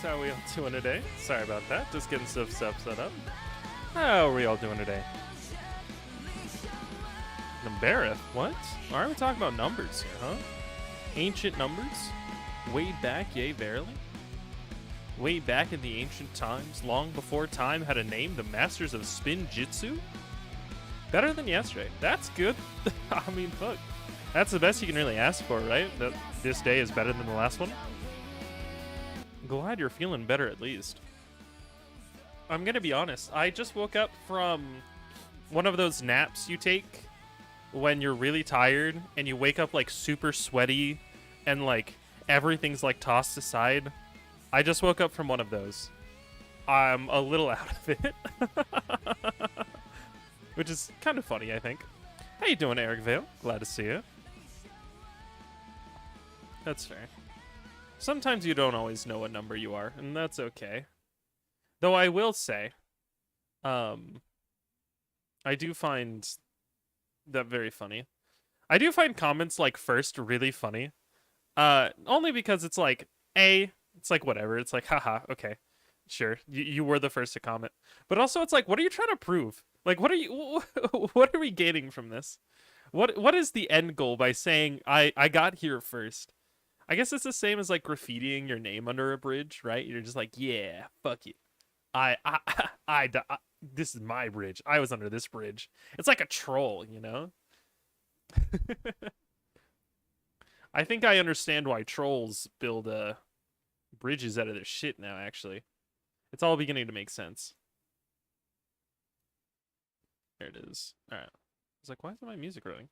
How are we all doing today? Sorry about that. Just getting stuff set up. How are we all doing today? Numbereth? What? Why are we talking about numbers here, huh? Ancient numbers? Way back, yea, verily? Way back in the ancient times, long before time had a name, the masters of spin jitsu? Better than yesterday. That's good. I mean, fuck. That's the best you can really ask for, right? That this day is better than the last one? Glad you're feeling better at least. I'm gonna be honest. I just woke up from one of those naps you take when you're really tired and you wake up like super sweaty and like everything's like tossed aside. I just woke up from one of those. I'm a little out of it. Which is kind of funny, I think. How you doing, Eric Vale? Glad to see you. That's fair. Sometimes you don't always know what number you are, and that's okay. Though I will say, I do find that very funny. I do find comments like first really funny. Only because it's like, it's like whatever. It's like, haha, okay. Sure, you were the first to comment. But also it's like, what are you trying to prove? Like, what are we gaining from this? What is the end goal by saying I got here first? I guess it's the same as like graffitiing your name under a bridge, right? You're just like, yeah, fuck it. This is my bridge. I was under this bridge. It's like a troll, you know? I think I understand why trolls build bridges out of their shit now, actually. It's all beginning to make sense. There it is. All right. I was like, why isn't my music running?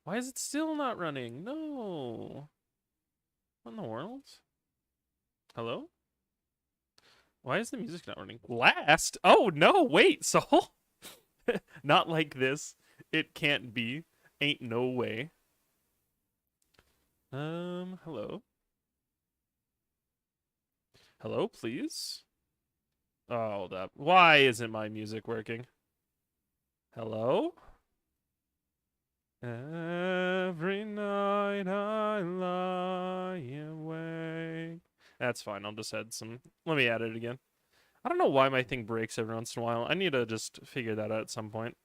Why is it still not running? No. What in the world? Hello? Why is the music not running? Last? Oh, no, wait, Saul. Not like this. It can't be. Ain't no way. Hello? Hello, please? Oh, hold up. Why isn't my music working? Hello? Every night I lie awake. That's fine. I'll just add some. Let me add it again. I don't know why my thing breaks every once in a while. I need to just figure that out at some point.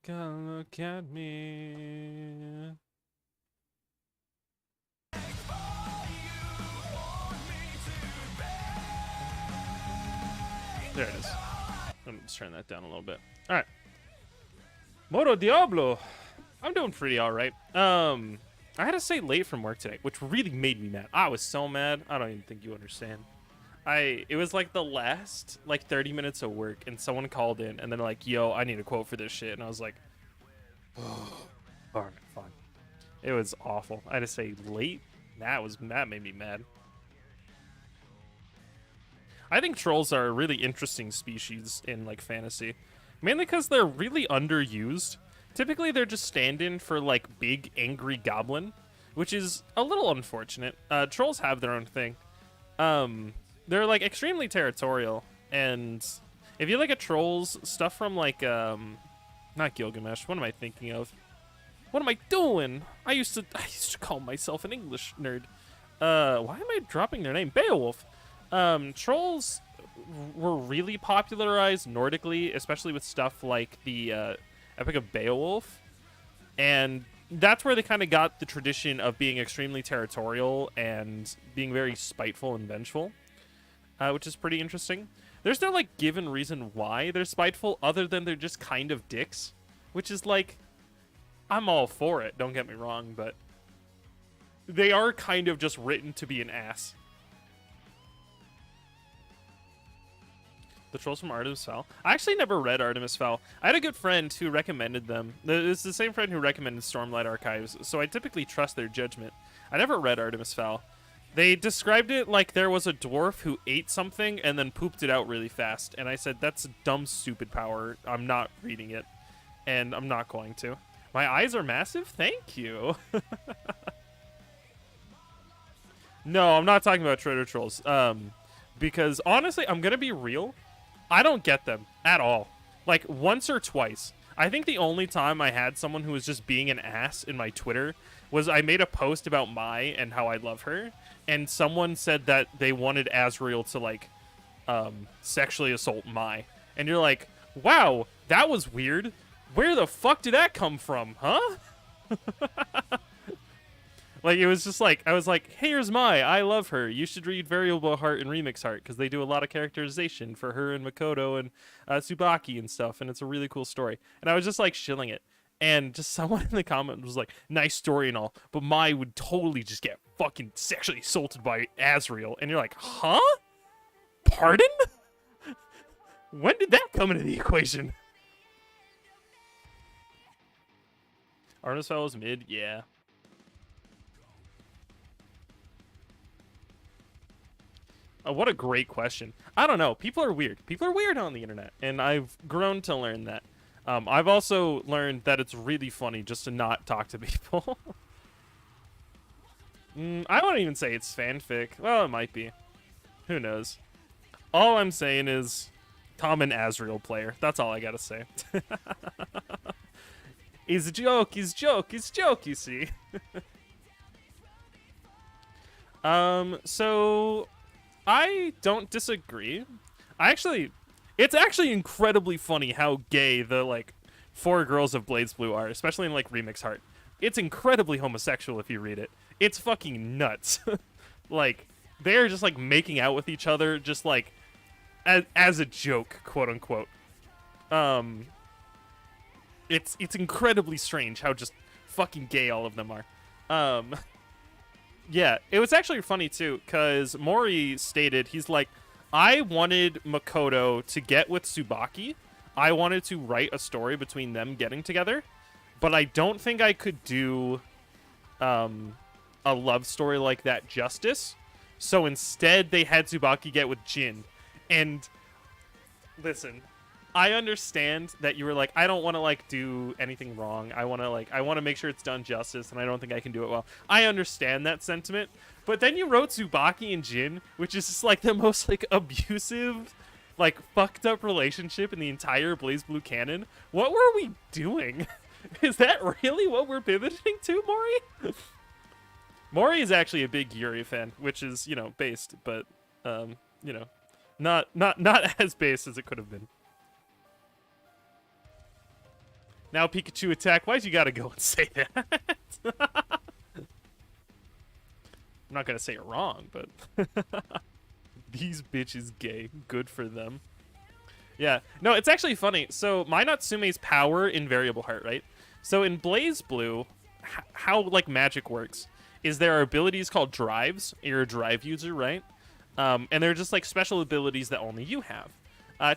Gotta look at me. There it is. Let me just turn that down a little bit. All right. Moto Diablo. I'm doing pretty all right. I had to stay late from work today, which really made me mad. I was so mad. I don't even think you understand. It was like the last like 30 minutes of work, and someone called in, and they're like, "Yo, I need a quote for this shit," and I was like, "Oh, all right, fine." It was awful. I had to stay late. That made me mad. I think trolls are a really interesting species in like fantasy. Mainly because they're really underused. Typically, they're just stand-in for, like, big, angry goblin, which is a little unfortunate. Trolls have their own thing. They're, like, extremely territorial, and if you look at trolls, stuff from, like, not Gilgamesh, what am I thinking of? What am I doing? I used to call myself an English nerd. Why am I dropping their name? Beowulf. Trolls were really popularized Nordically, especially with stuff like the Epic of Beowulf, and that's where they kind of got the tradition of being extremely territorial and being very spiteful and vengeful, which is pretty interesting. There's no like given reason why they're spiteful other than they're just kind of dicks, which is like, I'm all for it, don't get me wrong, but they are kind of just written to be an ass. The Trolls from Artemis Fowl. I actually never read Artemis Fowl. I had a good friend who recommended them. It's the same friend who recommended Stormlight Archives, so I typically trust their judgment. I never read Artemis Fowl. They described it like there was a dwarf who ate something and then pooped it out really fast. And I said, that's a dumb, stupid power. I'm not reading it. And I'm not going to. My eyes are massive? Thank you. No, I'm not talking about Trader Trolls. Because honestly, I'm going to be real. I don't get them at all. Like, once or twice. I think the only time I had someone who was just being an ass in my Twitter was I made a post about Mai and how I love her, and someone said that they wanted Azriel to like sexually assault Mai, and you're like, wow, that was weird. Where the fuck did that come from, huh? Like, it was just like, I was like, hey, here's Mai, I love her. You should read Variable Heart and Remix Heart, because they do a lot of characterization for her and Makoto and Tsubaki and stuff, and it's a really cool story. And I was just like shilling it. And just someone in the comment was like, nice story and all, but Mai would totally just get fucking sexually assaulted by Azriel. And you're like, huh? Pardon? When did that come into the equation? Artemis Fowl is mid? Yeah. What a great question. I don't know. People are weird. People are weird on the internet, and I've grown to learn that. I've also learned that it's really funny just to not talk to people. I wouldn't even say it's fanfic. Well, it might be. Who knows? All I'm saying is common Azriel player. That's all I gotta say. He's a joke, he's joke, he's joke, you see. So I don't disagree. It's actually incredibly funny how gay the like 4 girls of BlazBlue are, especially in like Remix Heart. It's incredibly homosexual if you read it. It's fucking nuts. Like, they're just like making out with each other, just like as a joke, quote unquote. It's incredibly strange how just fucking gay all of them are. Yeah, it was actually funny too, because Mori stated, he's like, I wanted Makoto to get with Tsubaki. I wanted to write a story between them getting together, but I don't think I could do a love story like that justice. So instead, they had Tsubaki get with Jin. And listen, I understand that you were like, I don't want to like do anything wrong. I want to make sure it's done justice, and I don't think I can do it well. I understand that sentiment, but then you wrote Tsubaki and Jin, which is just like the most like abusive, like fucked up relationship in the entire BlazBlue canon. What were we doing? Is that really what we're pivoting to, Mori? Mori is actually a big Yuri fan, which is, you know, based, but you know, not as based as it could have been. Now Pikachu attack. Why'd you gotta go and say that? I'm not gonna say it wrong, but these bitches gay. Good for them. Yeah. No, it's actually funny. So Mai Natsume's power in Variable Heart, right? So in BlazBlue, how like magic works is there are abilities called drives. You're a drive user, right? And they're just like special abilities that only you have.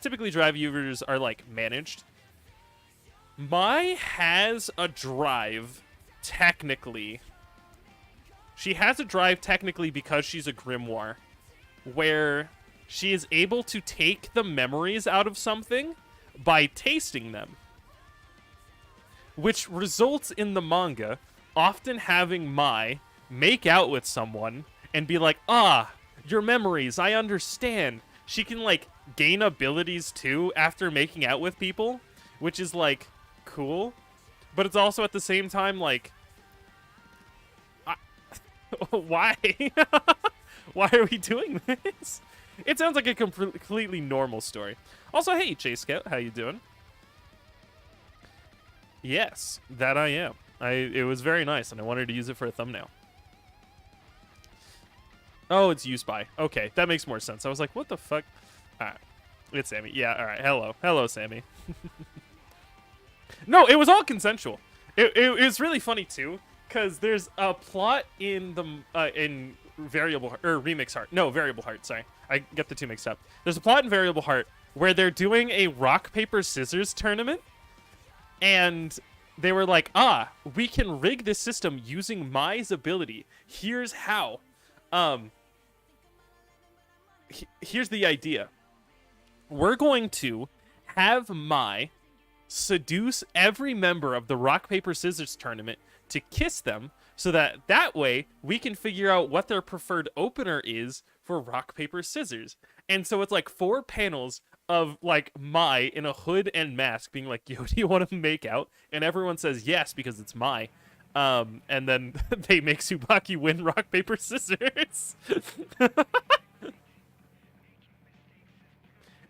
Typically, drive users are like managed. Mai has a drive, technically. She has a drive, technically, because she's a grimoire, where she is able to take the memories out of something by tasting them. Which results in the manga often having Mai make out with someone and be like, ah, your memories, I understand. She can, like, gain abilities, too, after making out with people, which is, like, cool, but it's also at the same time like, why? Why are we doing this? It sounds like a completely normal story. Also, hey, Chase Scout, how you doing? Yes, that I am. It was very nice, and I wanted to use it for a thumbnail. Oh, it's used by. Okay, that makes more sense. I was like, what the fuck? Alright, it's Sammy. Yeah, alright, hello, Sammy. No, it was all consensual. It was really funny too, because there's a plot in the in Variable or Remix Heart. No, Variable Heart. Sorry, I get the two mixed up. There's a plot in Variable Heart where they're doing a rock paper scissors tournament, and they were like, we can rig this system using Mai's ability. Here's how. Here's the idea. We're going to have Mai seduce every member of the rock paper scissors tournament to kiss them, so that way we can figure out what their preferred opener is for rock paper scissors. And so it's like 4 panels of like Mai in a hood and mask being like, yo, do you want to make out? And everyone says yes because it's Mai. And then they make Tsubaki win rock, paper, scissors.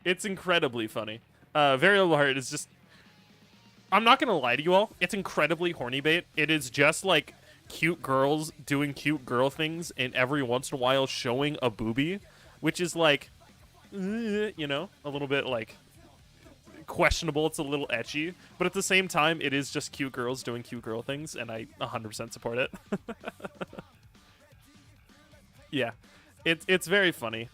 It's incredibly funny. Variable Heart is just... I'm not going to lie to you all. It's incredibly horny bait. It is just like cute girls doing cute girl things and every once in a while showing a boobie, which is like, you know, a little bit like questionable. It's a little ecchi, but at the same time, it is just cute girls doing cute girl things, and I 100% support it. Yeah, it's very funny.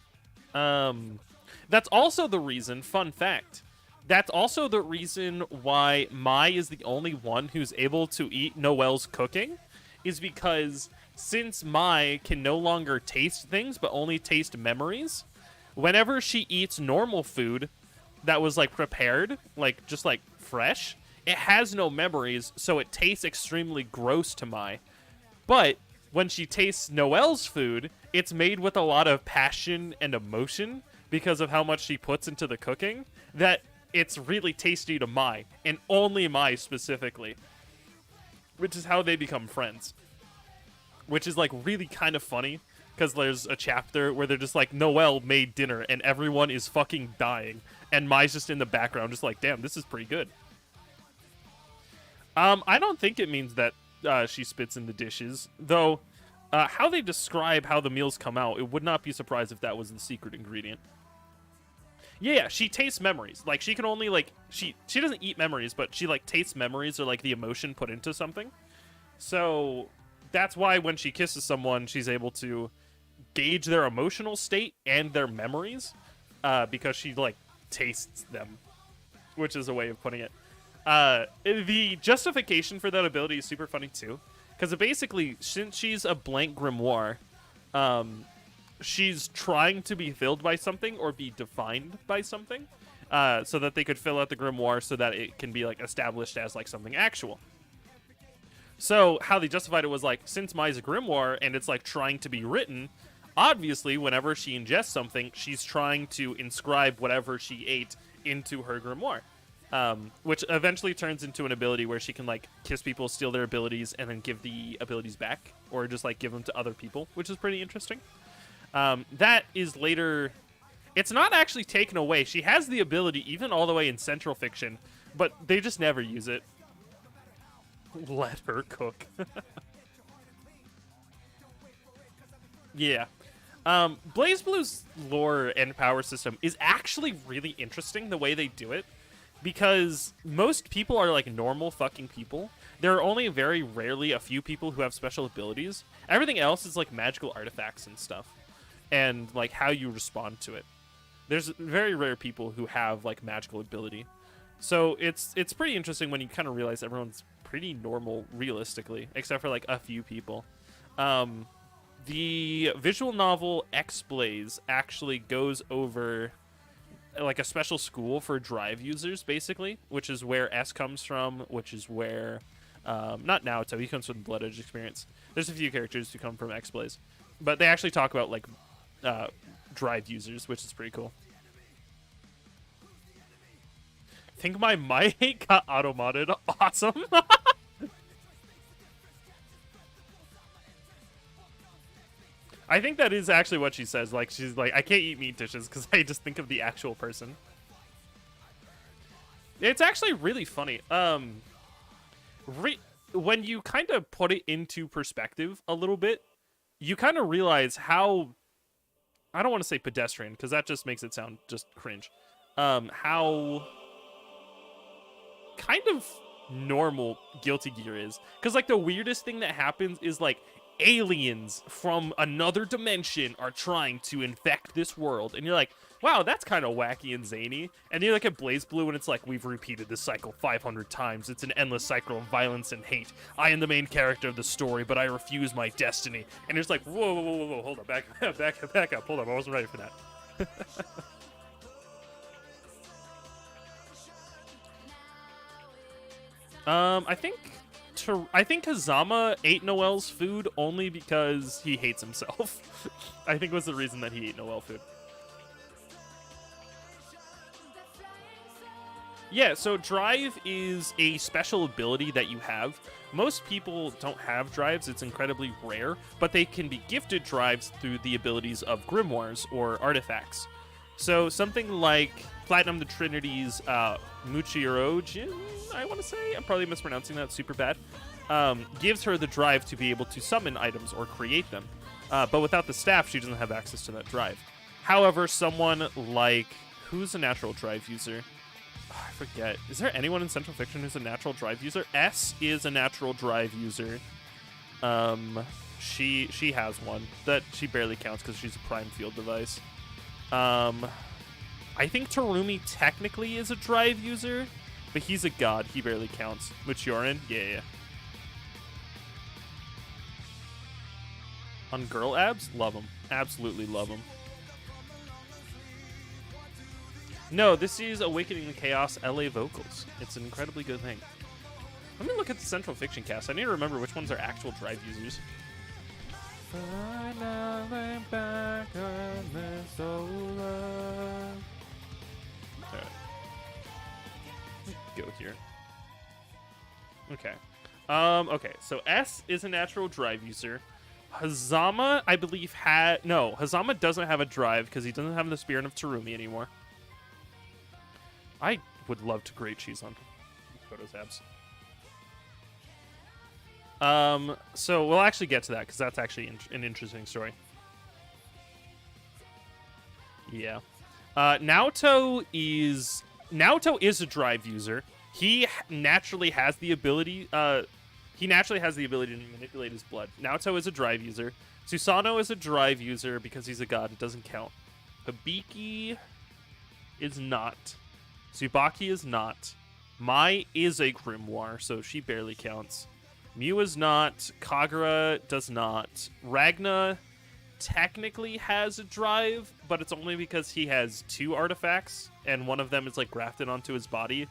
That's also the reason, fun fact, that's also the reason why Mai is the only one who's able to eat Noelle's cooking, is because since Mai can no longer taste things but only taste memories, whenever she eats normal food that was like prepared, like just like fresh, it has no memories, so it tastes extremely gross to Mai. But when she tastes Noelle's food, it's made with a lot of passion and emotion because of how much she puts into the cooking, that it's really tasty to Mai, and only Mai specifically. Which is how they become friends. Which is like really kind of funny, because there's a chapter where they're just like, Noelle made dinner and everyone is fucking dying, and Mai's just in the background just like, damn, this is pretty good. I don't think it means that she spits in the dishes, though how they describe how the meals come out, it would not be surprised if that was the secret ingredient. Yeah, she tastes memories. Like, she can only, like, she doesn't eat memories, but she, like, tastes memories or, like, the emotion put into something. So that's why when she kisses someone, she's able to gauge their emotional state and their memories, because she, like, tastes them, which is a way of putting it. The justification for that ability is super funny, too, because basically, since she's a blank grimoire, she's trying to be filled by something or be defined by something, so that they could fill out the grimoire so that it can be like established as like something actual. So how they justified it was like, since Mai's a grimoire and it's like trying to be written, obviously whenever she ingests something, she's trying to inscribe whatever she ate into her grimoire, which eventually turns into an ability where she can like kiss people, steal their abilities, and then give the abilities back, or just like give them to other people, which is pretty interesting. That is later... It's not actually taken away. She has the ability even all the way in Central Fiction, but they just never use it. Let her cook. Yeah. BlazBlue's lore and power system is actually really interesting the way they do it, because most people are like normal fucking people. There are only very rarely a few people who have special abilities. Everything else is like magical artifacts and stuff, and like how you respond to it. There's very rare people who have like magical ability, so it's pretty interesting when you kind of realize everyone's pretty normal realistically, except for like a few people. The visual novel X-Blaze actually goes over like a special school for drive users, basically, which is where S comes from, which is where not Naoto, he comes from Blood Edge experience. There's a few characters who come from X-Blaze, but they actually talk about like drive users, which is pretty cool. I think my Mai got auto-modded. Awesome. I think that is actually what she says. Like, she's like, I can't eat meat dishes because I just think of the actual person. It's actually really funny. When you kind of put it into perspective a little bit, you kind of realize how... I don't want to say pedestrian, because that just makes it sound just cringe. How kind of normal Guilty Gear is. Because, like, the weirdest thing that happens is, like, aliens from another dimension are trying to infect this world. And you're like, wow, that's kind of wacky and zany. And you look at BlazBlue and it's like, we've repeated this cycle 500 times. It's an endless cycle of violence and hate. I am the main character of the story, but I refuse my destiny. And it's like, whoa, whoa, whoa, whoa, hold on, back up. Hold on, I wasn't ready for that. I think Kazama ate Noelle's food only because he hates himself. I think was the reason that he ate Noelle food. Yeah, so drive is a special ability that you have. Most people don't have drives, it's incredibly rare, but they can be gifted drives through the abilities of grimoires or artifacts. So something like Platinum the Trinity's Muchirojin, I want to say, I'm probably mispronouncing that super bad, gives her the drive to be able to summon items or create them. But without the staff, she doesn't have access to that drive. However, someone like, who's a natural drive user? I forget. Is there anyone in Central Fiction who's a natural drive user? S is a natural drive user. She has one. That she barely counts because she's a prime field device. I think Terumi technically is a drive user, but he's a god. He barely counts. Muchorin? Yeah. On girl abs? Love him. Absolutely love him. No, this is Awakening the Chaos LA Vocals. It's an incredibly good thing. Let me look at the Central Fiction cast. I need to remember which ones are actual drive users. Back on this old love. All right. Go here. Okay. Okay, so S is a natural drive user. Hazama, I believe, Hazama doesn't have a drive because he doesn't have the Spirit of Terumi anymore. I would love to grate cheese on Koto's abs. So we'll actually get to that because that's actually an interesting story. Yeah. Naoto is a drive user. He naturally has the ability. He naturally has the ability to manipulate his blood. Naoto is a drive user. Susanoo is a drive user because he's a god. It doesn't count. Hibiki is not. Tsubaki is not. Mai is a grimoire, so she barely counts. Mew is not. Kagura does not. Ragna technically has a drive, but it's only because he has 2 artifacts, and one of them is like grafted onto his body.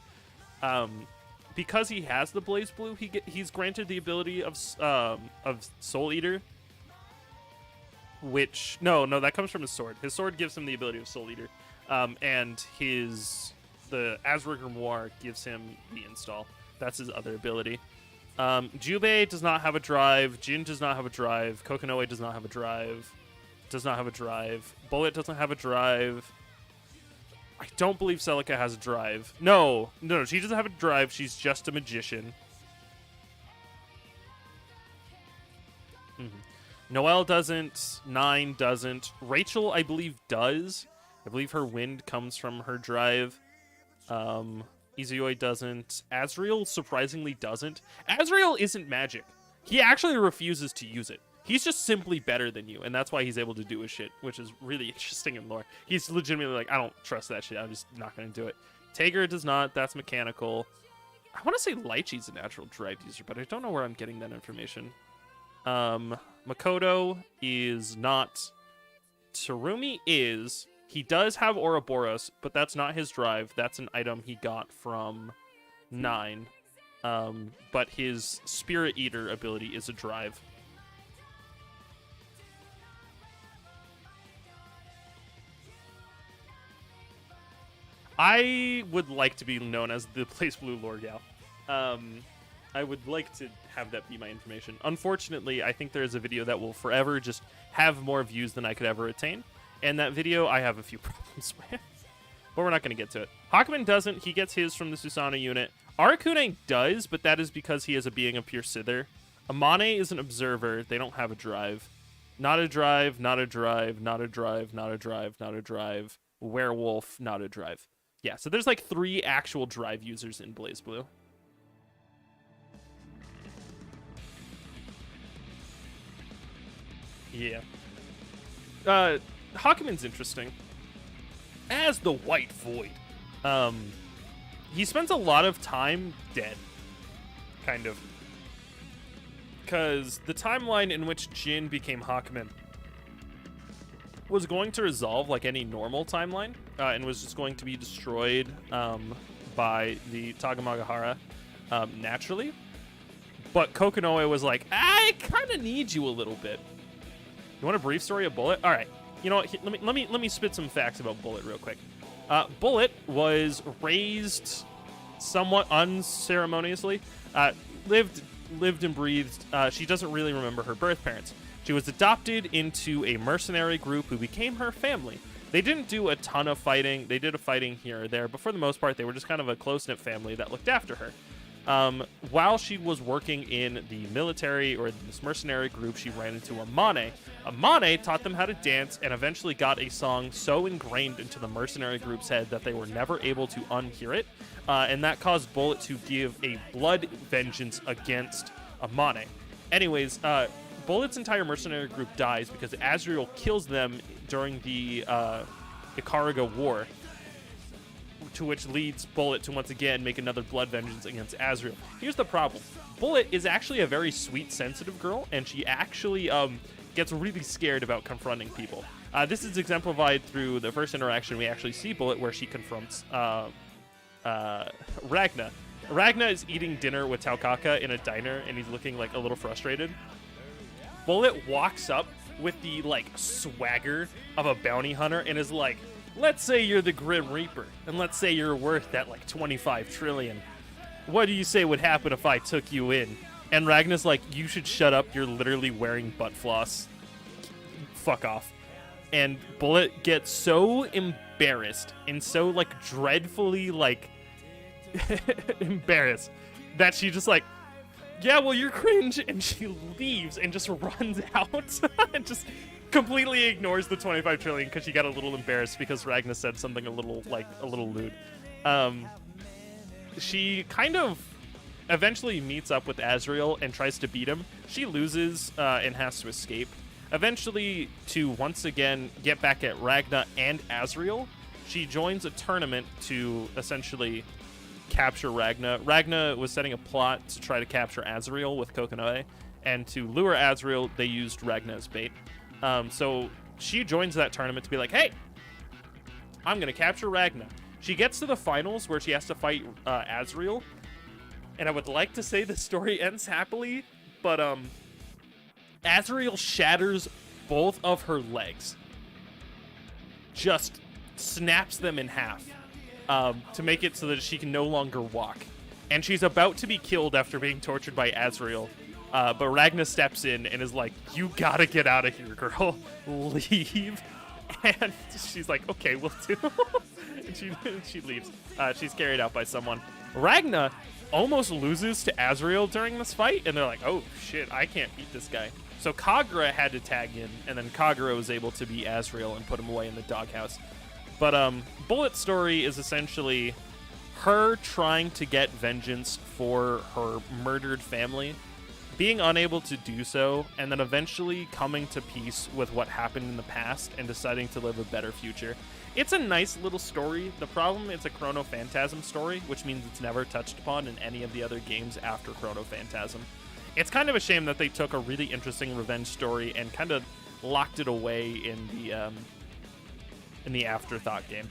Because he has the BlazBlue, he's granted the ability of Soul Eater. Which no, that comes from his sword. His sword gives him the ability of Soul Eater, and the Azra Grimoire gives him the install. That's his other ability. Jubei does not have a drive. Jin does not have a drive. Kokonoe does not have a drive. Bullet doesn't have a drive. I don't believe Celica has a drive. No, she doesn't have a drive. She's just a magician. Noelle doesn't. Nine doesn't. Rachel, I believe, does. I believe her wind comes from her drive. Izuyoi doesn't. Azrael surprisingly doesn't. Azrael isn't magic. He actually refuses to use it. He's just simply better than you, and that's why he's able to do his shit, which is really interesting in lore. He's legitimately like, I don't trust that shit. I'm just not going to do it. Tager does not. That's mechanical. I want to say Lychee's a natural drive user, but I don't know where I'm getting that information. Makoto is not. Terumi is. He does have Ouroboros, but that's not his drive. That's an item he got from 9. But his Spirit Eater ability is a drive. I would like to be known as the BlazBlue lore gal. I would like to have that be my information. Unfortunately, I think there is a video that will forever just have more views than I could ever attain. And that video, I have a few problems with. But we're not going to get to it. Hakumen doesn't. He gets his from the Susanoo unit. Arakune does, but that is because he is a being of pure Sither. Amane is an observer. They don't have a drive. Not a drive, not a drive, not a drive, not a drive, not a drive. Werewolf, not a drive. Yeah, so there's like 3 actual drive users in BlazBlue. Yeah. Hakumen's interesting. As the White Void. He spends a lot of time dead. Kind of. Because the timeline in which Jin became Hakumen was going to resolve like any normal timeline, and was just going to be destroyed by the Tagamagahara naturally. But Kokonoe was like, I kind of need you a little bit. You want a brief story of Bullet? All right. You know what? Let me spit some facts about Bullet real quick. Bullet was raised somewhat unceremoniously, lived and breathed. She doesn't really remember her birth parents. She was adopted into a mercenary group who became her family. They didn't do a ton of fighting. They did a fighting here or there, but for the most part, they were just kind of a close-knit family that looked after her. While she was working in the military or this mercenary group, she ran into Amane. Amane taught them how to dance and eventually got a song so ingrained into the mercenary group's head that they were never able to unhear it, and that caused Bullet to give a blood vengeance against Amane. Anyways, Bullet's entire mercenary group dies because Azrael kills them during the Ikaruga War, to which leads Bullet to once again make another blood vengeance against Azrael. Here's the problem. Bullet is actually a very sweet, sensitive girl, and she actually gets really scared about confronting people. This is exemplified through the first interaction we actually see Bullet, where she confronts Ragna. Ragna is eating dinner with Taukaka in a diner, and he's looking like a little frustrated. Bullet walks up with the like swagger of a bounty hunter and is like, let's say you're the Grim Reaper, and let's say you're worth that like 25 trillion. What do you say would happen if I took you in? And Ragna's like, you should shut up, you're literally wearing butt floss. Fuck off. And Bullet gets so embarrassed and so like dreadfully like embarrassed that she just like, yeah, well, you're cringe, and she leaves and just runs out and just completely ignores the 25 trillion because she got a little embarrassed because Ragna said something a little lewd. She kind of eventually meets up with Azrael and tries to beat him. She loses and has to escape. Eventually, to once again get back at Ragna and Azrael, she joins a tournament to essentially capture Ragna. Ragna was setting a plot to try to capture Azrael with Kokonoe, and to lure Azrael, they used Ragna as bait. So she joins that tournament to be like, hey, I'm going to capture Ragna. She gets to the finals where she has to fight Azrael, and I would like to say the story ends happily, but Azrael shatters both of her legs. Just snaps them in half. To make it so that she can no longer walk. And she's about to be killed after being tortured by Azrael. But Ragna steps in and is like, you gotta get out of here, girl. Leave. And she's like, okay, we'll do. And she leaves. She's carried out by someone. Ragna almost loses to Azrael during this fight, and they're like, oh, shit, I can't beat this guy. So Kagura had to tag in, and then Kagura was able to beat Azrael and put him away in the doghouse. But Bullet's story is essentially her trying to get vengeance for her murdered family, being unable to do so, and then eventually coming to peace with what happened in the past and deciding to live a better future. It's a nice little story. The problem, it's a Chrono Phantasm story, which means it's never touched upon in any of the other games after Chrono Phantasm. It's kind of a shame that they took a really interesting revenge story and kind of locked it away in the Afterthought game.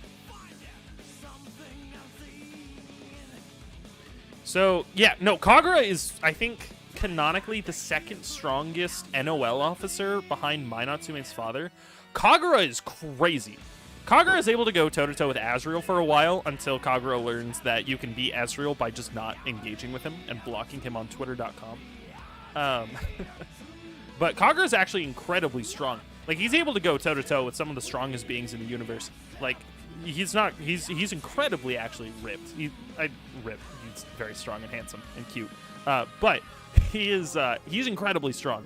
So, yeah, no, Kagura is, I think, canonically the second strongest NOL officer behind Mai Natsume's father. Kagura is crazy. Kagura is able to go toe-to-toe with Azrael for a while until Kagura learns that you can beat Azrael by just not engaging with him and blocking him on Twitter.com. But Kagura is actually incredibly strong. Like, he's able to go toe-to-toe with some of the strongest beings in the universe. Like, he's incredibly actually ripped. He's very strong and handsome and cute. But he's incredibly strong.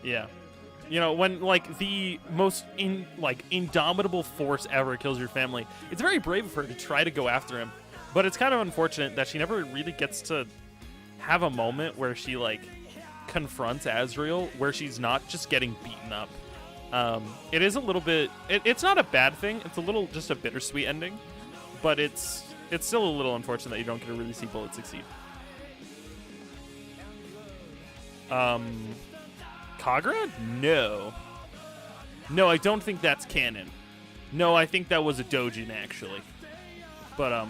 Yeah. You know, when, like, the most indomitable force ever kills your family, it's very brave of her to try to go after him. But it's kind of unfortunate that she never really gets to have a moment where she, like, confronts Azrael, where she's not just getting beaten up. It is a little bit... It's not a bad thing. It's a little just a bittersweet ending. But it's still a little unfortunate that you don't get to really see Bullet succeed. Kagura? No. No, I don't think that's canon. No, I think that was a doujin, actually. But,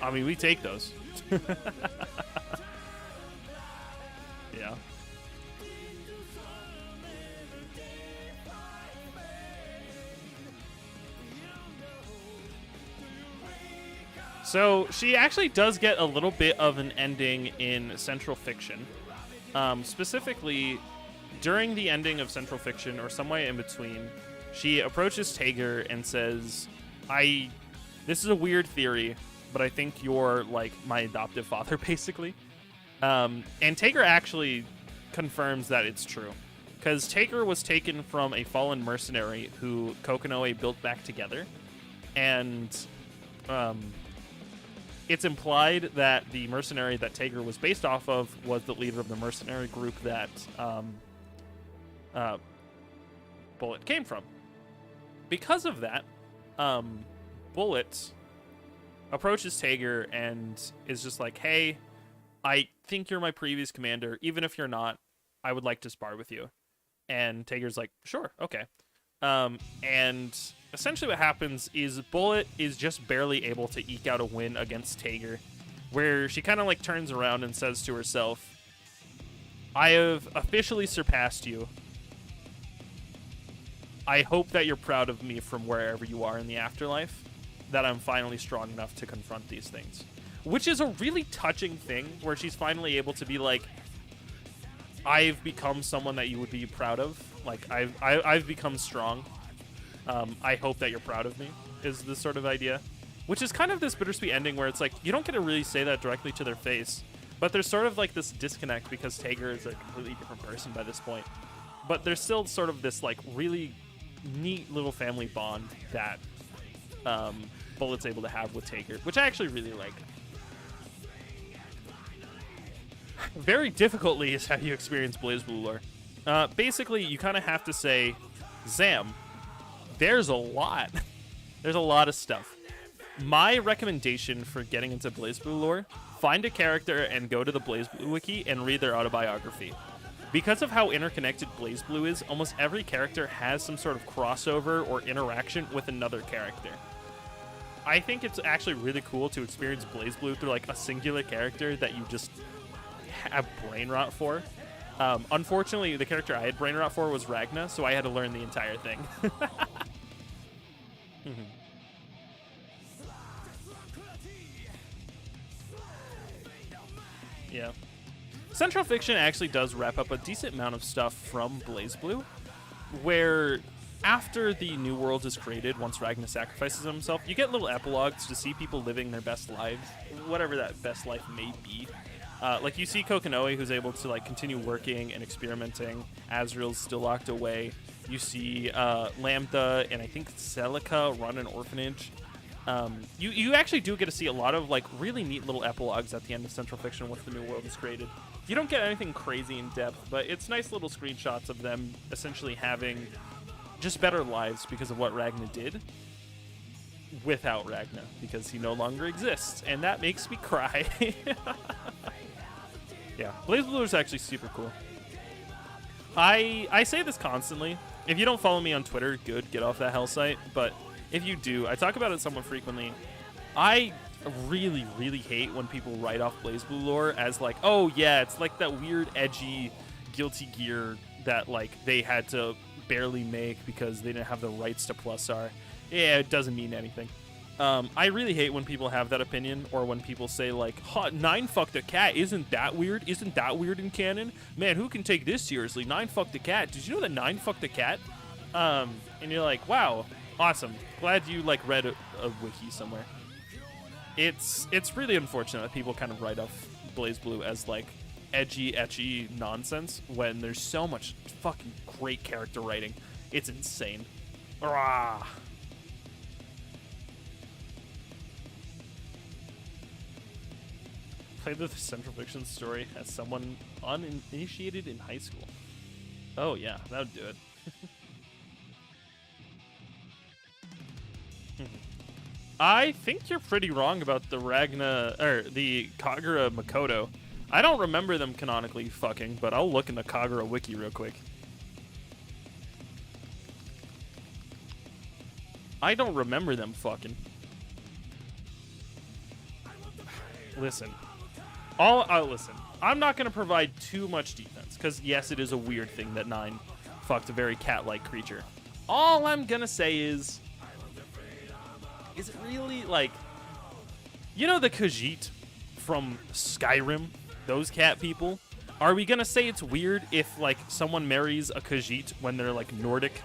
I mean, we take those. Yeah. So she actually does get a little bit of an ending in Central Fiction. Specifically, during the ending of Central Fiction, or some way in between, she approaches Tager and says, this is a weird theory, but I think you're like my adoptive father, basically. And Tager actually confirms that it's true. Because Tager was taken from a fallen mercenary who Kokonoe built back together. And it's implied that the mercenary that Tager was based off of was the leader of the mercenary group that Bullet came from. Because of that, Bullet approaches Tager and is just like, hey, I think you're my previous commander. Even if you're not, I would like to spar with you. And Tager's like, sure, okay. And essentially what happens is Bullet is just barely able to eke out a win against Tager, where she kind of like turns around and says to herself, I have officially surpassed you. I hope that you're proud of me from wherever you are in the afterlife, that I'm finally strong enough to confront these things. Which is a really touching thing, where she's finally able to be like, I've become someone that you would be proud of. Like, I've become strong. I hope that you're proud of me, is the sort of idea. Which is kind of this bittersweet ending where it's like, you don't get to really say that directly to their face. But there's sort of like this disconnect because Tager is a completely different person by this point. But there's still sort of this like really neat little family bond that Bullet's able to have with Tager, which I actually really like. Very difficultly is how you experience BlazBlue lore. Basically, you kind of have to say, Zam, there's a lot. There's a lot of stuff. My recommendation for getting into BlazBlue lore, find a character and go to the BlazBlue wiki and read their autobiography. Because of how interconnected BlazBlue is, almost every character has some sort of crossover or interaction with another character. I think it's actually really cool to experience BlazBlue through like a singular character that you just have brain rot for. Unfortunately, the character I had brain rot for was Ragna, so I had to learn the entire thing. Yeah. Central Fiction actually does wrap up a decent amount of stuff from BlazBlue, where after the New World is created, once Ragna sacrifices himself, you get little epilogues to see people living their best lives, whatever that best life may be. Like you see Kokonoe, who's able to like continue working and experimenting. Azrael's still locked away. You see Lambda and I think Celica run an orphanage. You actually do get to see a lot of like really neat little epilogues at the end of Central Fiction once the New World is created. You don't get anything crazy in depth, but it's nice little screenshots of them essentially having just better lives because of what Ragna did without Ragna, because he no longer exists, and that makes me cry. Yeah, BlazBlue is actually super cool. I say this constantly. If you don't follow me on Twitter, good, get off that hell site. But if you do, I talk about it somewhat frequently. I really, really hate when people write off BlazBlue lore as like, oh yeah, it's like that weird, edgy, Guilty Gear that like they had to barely make because they didn't have the rights to Plus R. Yeah, it doesn't mean anything. I really hate when people have that opinion, or when people say like, Nine fucked a cat, isn't that weird? Isn't that weird in canon? Man, who can take this seriously? Nine fucked a cat. Did you know that Nine fucked a cat? And you're like, wow, awesome. Glad you like read a wiki somewhere. It's really unfortunate that people kind of write off BlazBlue as like edgy, ecchi nonsense when there's so much fucking great character writing. It's insane. Rah. Play the Central Fiction story as someone uninitiated in high school. Oh yeah, that would do it. I think you're pretty wrong about the Ragna, or the Kagura Makoto. I don't remember them canonically fucking, but I'll look in the Kagura wiki real quick. I don't remember them fucking. Listen. Listen. I'm not going to provide too much defense, because yes, it is a weird thing that Nine fucked a very cat-like creature. All I'm going to say is it really, like, You know the Khajiit from Skyrim? Those cat people? Are we gonna say it's weird if, like, someone marries a Khajiit when they're, like, Nordic?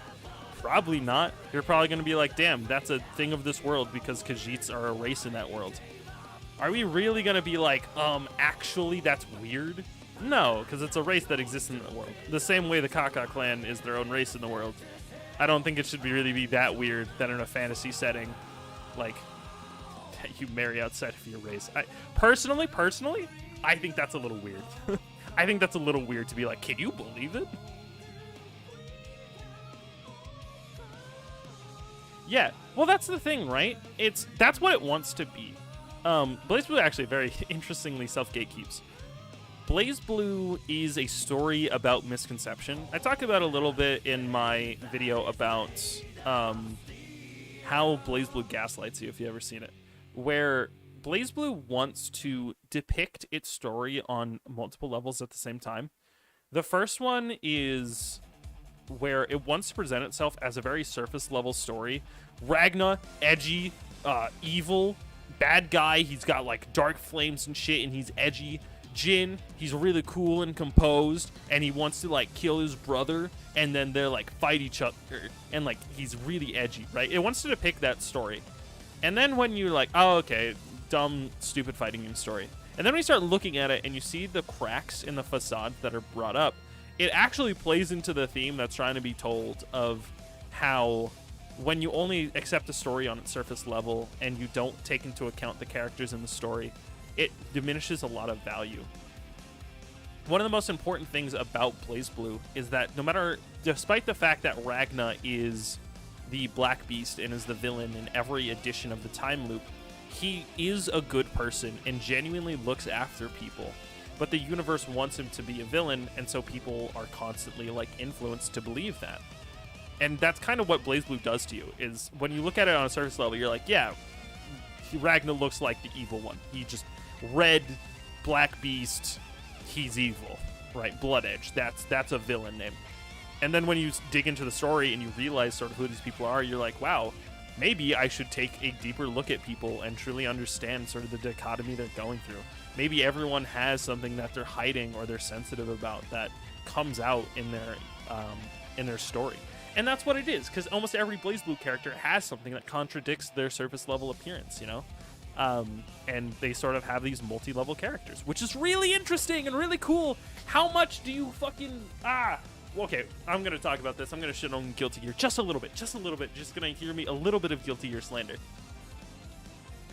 Probably not. You're probably gonna be like, damn, that's a thing of this world because Khajiits are a race in that world. Are we really gonna be like, actually that's weird? No, because it's a race that exists in the world. The same way the Kaka clan is their own race in the world. I don't think it should really be that weird that in a fantasy setting, like, you marry outside of your race. Personally, I think that's a little weird. I think that's a little weird to be like, can you believe it? Yeah, well, that's the thing, right? That's what it wants to be. BlazBlue actually very interestingly self-gatekeeps. BlazBlue is a story about misconception. I talked about it a little bit in my video about how BlazBlue gaslights you, if you've ever seen it, where BlazBlue wants to depict its story on multiple levels at the same time. The first one is where it wants to present itself as a very surface level story. Ragna, edgy, evil, bad guy. He's got like dark flames and shit, and he's edgy. Jin, he's really cool and composed, and he wants to like kill his brother, and then they're like fight each other, and like he's really edgy, right? It wants to depict that story. And then when you're like, oh, okay, dumb, stupid fighting game story. And then when you start looking at it and you see the cracks in the facade that are brought up, it actually plays into the theme that's trying to be told of how when you only accept a story on its surface level and you don't take into account the characters in the story, it diminishes a lot of value. One of the most important things about BlazBlue is that despite the fact that Ragna is the Black Beast and is the villain in every edition of the time loop, he is a good person and genuinely looks after people. But the universe wants him to be a villain, and so people are constantly like influenced to believe that. And that's kind of what BlazBlue does to you, is when you look at it on a surface level, you're like, yeah, Ragna looks like the evil one. He just red, Black Beast, he's evil, right? Blood Edge, that's a villain name. And then when you dig into the story and you realize sort of who these people are, you're like, wow, maybe I should take a deeper look at people and truly understand sort of the dichotomy they're going through. Maybe everyone has something that they're hiding or they're sensitive about that comes out in their story. And that's what it is, because almost every BlazBlue character has something that contradicts their surface level appearance, you know? And they sort of have these multi-level characters, which is really interesting and really cool. How much do you fucking... Okay, I'm going to talk about this. I'm going to shit on Guilty Gear just a little bit. Just going to hear me a little bit of Guilty Gear slander.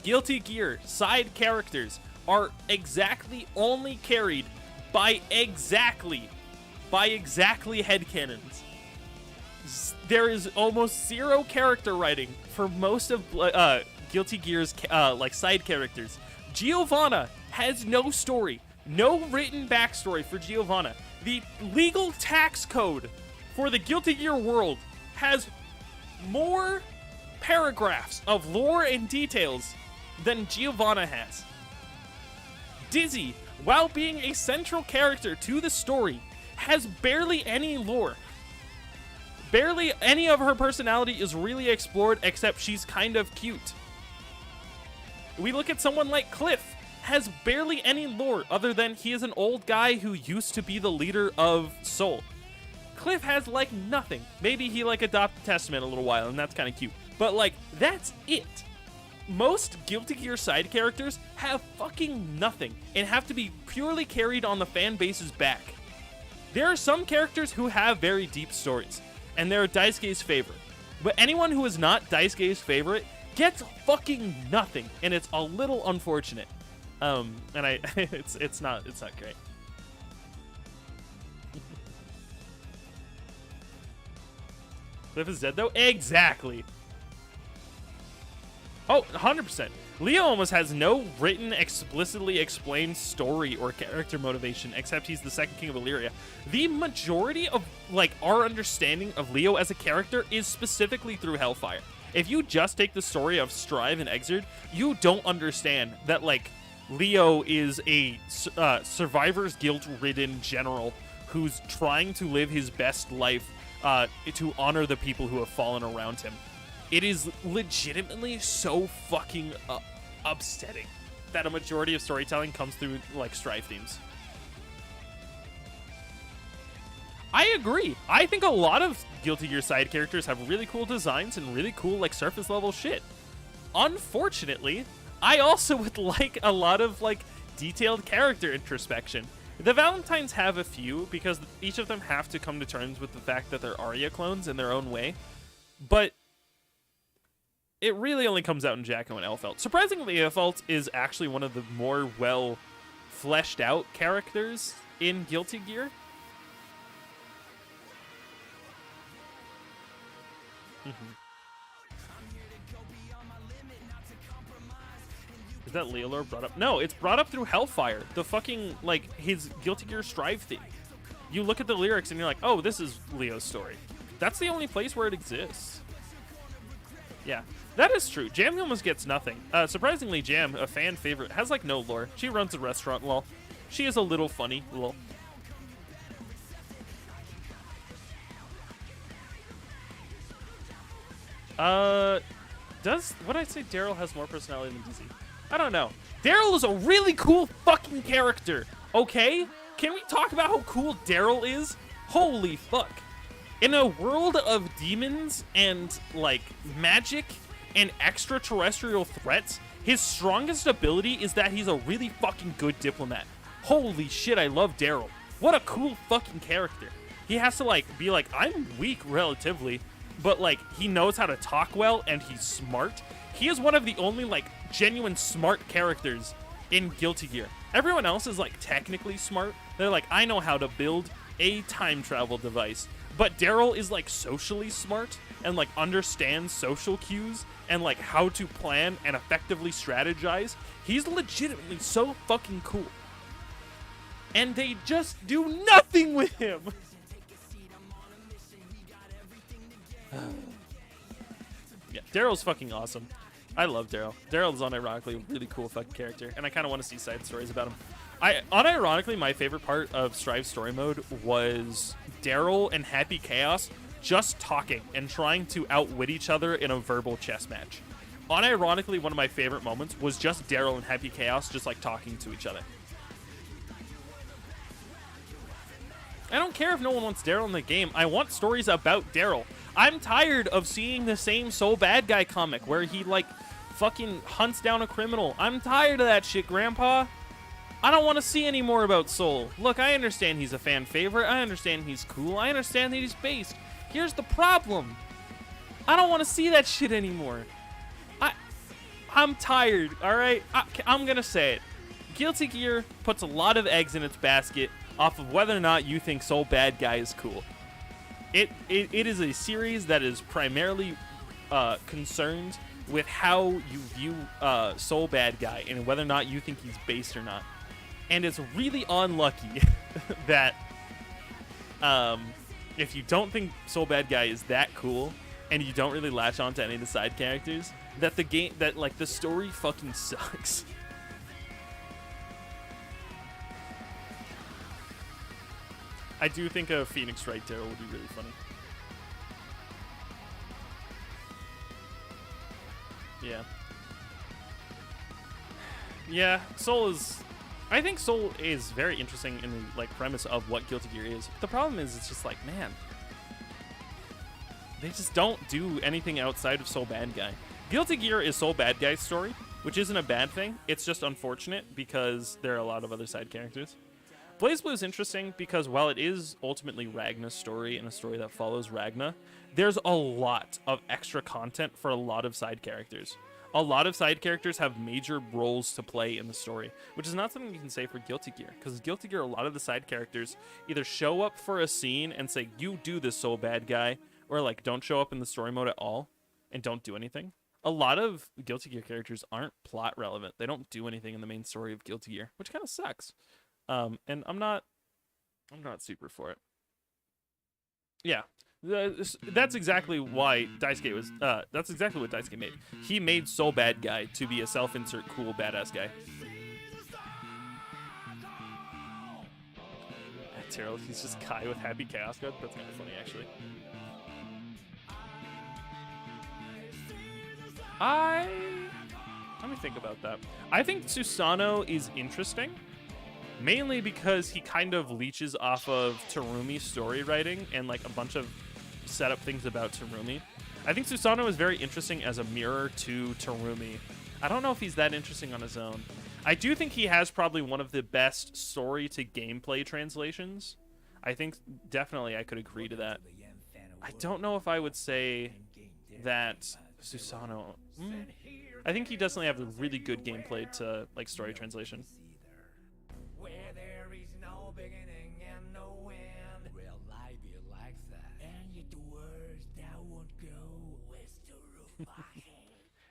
Guilty Gear side characters are only carried by exactly headcanons. There is almost zero character writing for most of Guilty Gear's like side characters. Giovanna has no story, no written backstory for Giovanna. The legal tax code for the Guilty Gear world has more paragraphs of lore and details than Giovanna has. Dizzy, while being a central character to the story, has barely any lore. Barely any of her personality is really explored, except she's kind of cute. We look at someone like Cliff, has barely any lore other than he is an old guy who used to be the leader of Soul. Cliff has like nothing. Maybe he like adopted Testament a little while and that's kind of cute. But like, that's it. Most Guilty Gear side characters have fucking nothing and have to be purely carried on the fan base's back. There are some characters who have very deep stories, and they're Daisuke's favorite. But anyone who is not Daisuke's favorite gets fucking nothing, and it's a little unfortunate. And it's not great. Cliff is dead though? Exactly. Oh, 100%. Leo almost has no written, explicitly explained story or character motivation, except he's the second king of Illyria. The majority of, like, our understanding of Leo as a character is specifically through Hellfire. If you just take the story of Strive and Exerd, you don't understand that, like, Leo is a survivor's guilt-ridden general who's trying to live his best life to honor the people who have fallen around him. It is legitimately so fucking upsetting that a majority of storytelling comes through like Strive themes. I agree. I think a lot of Guilty Gear side characters have really cool designs and really cool like surface level shit. Unfortunately, I also would like a lot of like detailed character introspection. The Valentines have a few because each of them have to come to terms with the fact that they're Arya clones in their own way. But it really only comes out in Jacko and Elphelt. Surprisingly, Elphelt is actually one of the more well fleshed out characters in Guilty Gear. Is that Leolor brought up? No, it's brought up through Hellfire. The fucking, like, his Guilty Gear Strive theme. You look at the lyrics and you're like, oh, this is Leo's story. That's the only place where it exists. Yeah, that is true. Jam almost gets nothing. Surprisingly, Jam, a fan favorite, has, like, no lore. She runs a restaurant, lol. She is a little funny, lol. What I say Daryl has more personality than Dizzy? I don't know. Daryl is a really cool fucking character, okay? Can we talk about how cool Daryl is? Holy fuck. In a world of demons and, like, magic and extraterrestrial threats, his strongest ability is that he's a really fucking good diplomat. Holy shit, I love Daryl. What a cool fucking character. He has to, like, be like, I'm weak relatively, but, like, he knows how to talk well and he's smart. He is one of the only, like, genuine smart characters in Guilty Gear. Everyone else is, like, technically smart. They're like, I know how to build a time travel device. But Daryl is, like, socially smart and, like, understands social cues and, like, how to plan and effectively strategize. He's legitimately so fucking cool. And they just do nothing with him. Yeah, Daryl's fucking awesome. I love Daryl. Daryl is unironically a really cool fucking character, and I kind of want to see side stories about him. Unironically, my favorite part of Strive story mode was Daryl and Happy Chaos just talking and trying to outwit each other in a verbal chess match. Unironically, one of my favorite moments was just Daryl and Happy Chaos just like talking to each other. I don't care if no one wants Daryl in the game. I want stories about Daryl. I'm tired of seeing the same So Bad Guy comic where he, like, fucking hunts down a criminal. I'm tired of that shit, Grandpa. I don't want to see any more about Soul. Look, I understand he's a fan favorite. I understand he's cool. I understand that he's based. Here's the problem. I don't want to see that shit anymore. I'm tired, all right? I'm going to say it. Guilty Gear puts a lot of eggs in its basket off of whether or not you think Soul Bad Guy is cool. It is a series that is primarily concerned with how you view Soul Bad Guy and whether or not you think he's based or not. And it's really unlucky that if you don't think Soul Bad Guy is that cool and you don't really latch on to any of the side characters, that the story fucking sucks. I do think a Phoenix Wright Daryl would be really funny. Yeah. Yeah, I think Soul is very interesting in the, like, premise of what Guilty Gear is. The problem is, it's just like, man, they just don't do anything outside of Soul Bad Guy. Guilty Gear is Soul Bad Guy's story, which isn't a bad thing. It's just unfortunate because there are a lot of other side characters. BlazBlue is interesting because while it is ultimately Ragna's story and a story that follows Ragna, there's a lot of extra content for a lot of side characters. A lot of side characters have major roles to play in the story, which is not something you can say for Guilty Gear, because Guilty Gear, a lot of the side characters either show up for a scene and say, you do this, Soul Bad Guy, or like don't show up in the story mode at all and don't do anything. A lot of Guilty Gear characters aren't plot relevant. They don't do anything in the main story of Guilty Gear, which kind of sucks. And I'm not super for it. Yeah, that's exactly why Daisuke was. That's exactly what Daisuke made. He made Soul Bad Guy to be a self-insert cool badass guy. Daryl, he's just Kai with Happy Chaos God. That's kind of funny, actually. Let me think about that. I think Susanoo is interesting, mainly because he kind of leeches off of Terumi's story writing and like a bunch of setup things about Terumi. I think Susanoo is very interesting as a mirror to Terumi. I don't know if he's that interesting on his own. I do think he has probably one of the best story to gameplay translations. I think definitely I could agree to that. I don't know if I would say that Susanoo. I think he definitely have a really good gameplay to like story translation.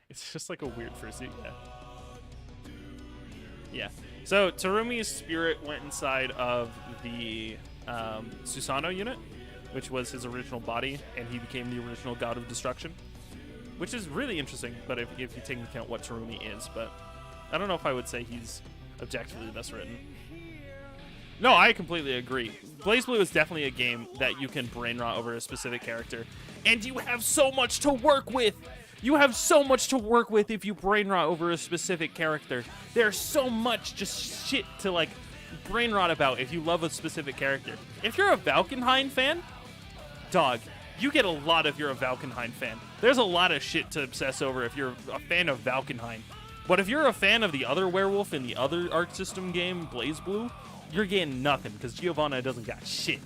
It's just like a weird fursuit, yeah. Yeah. So Terumi's spirit went inside of the Susanoo unit, which was his original body, and he became the original god of destruction, which is really interesting. But if you take into account what Terumi is, but I don't know if I would say he's objectively the best written. No, I completely agree. BlazBlue is definitely a game that you can brain rot over a specific character, and you have so much to work with. You have so much to work with if you brain rot over a specific character. There's so much just shit to like brain rot about if you love a specific character. If you're a Valkenhayn fan, dog, you get a lot if you're a Valkenhayn fan. There's a lot of shit to obsess over if you're a fan of Valkenhayn. But if you're a fan of the other werewolf in the other Arc System game, BlazBlue, you're getting nothing because Giovanna doesn't got shit.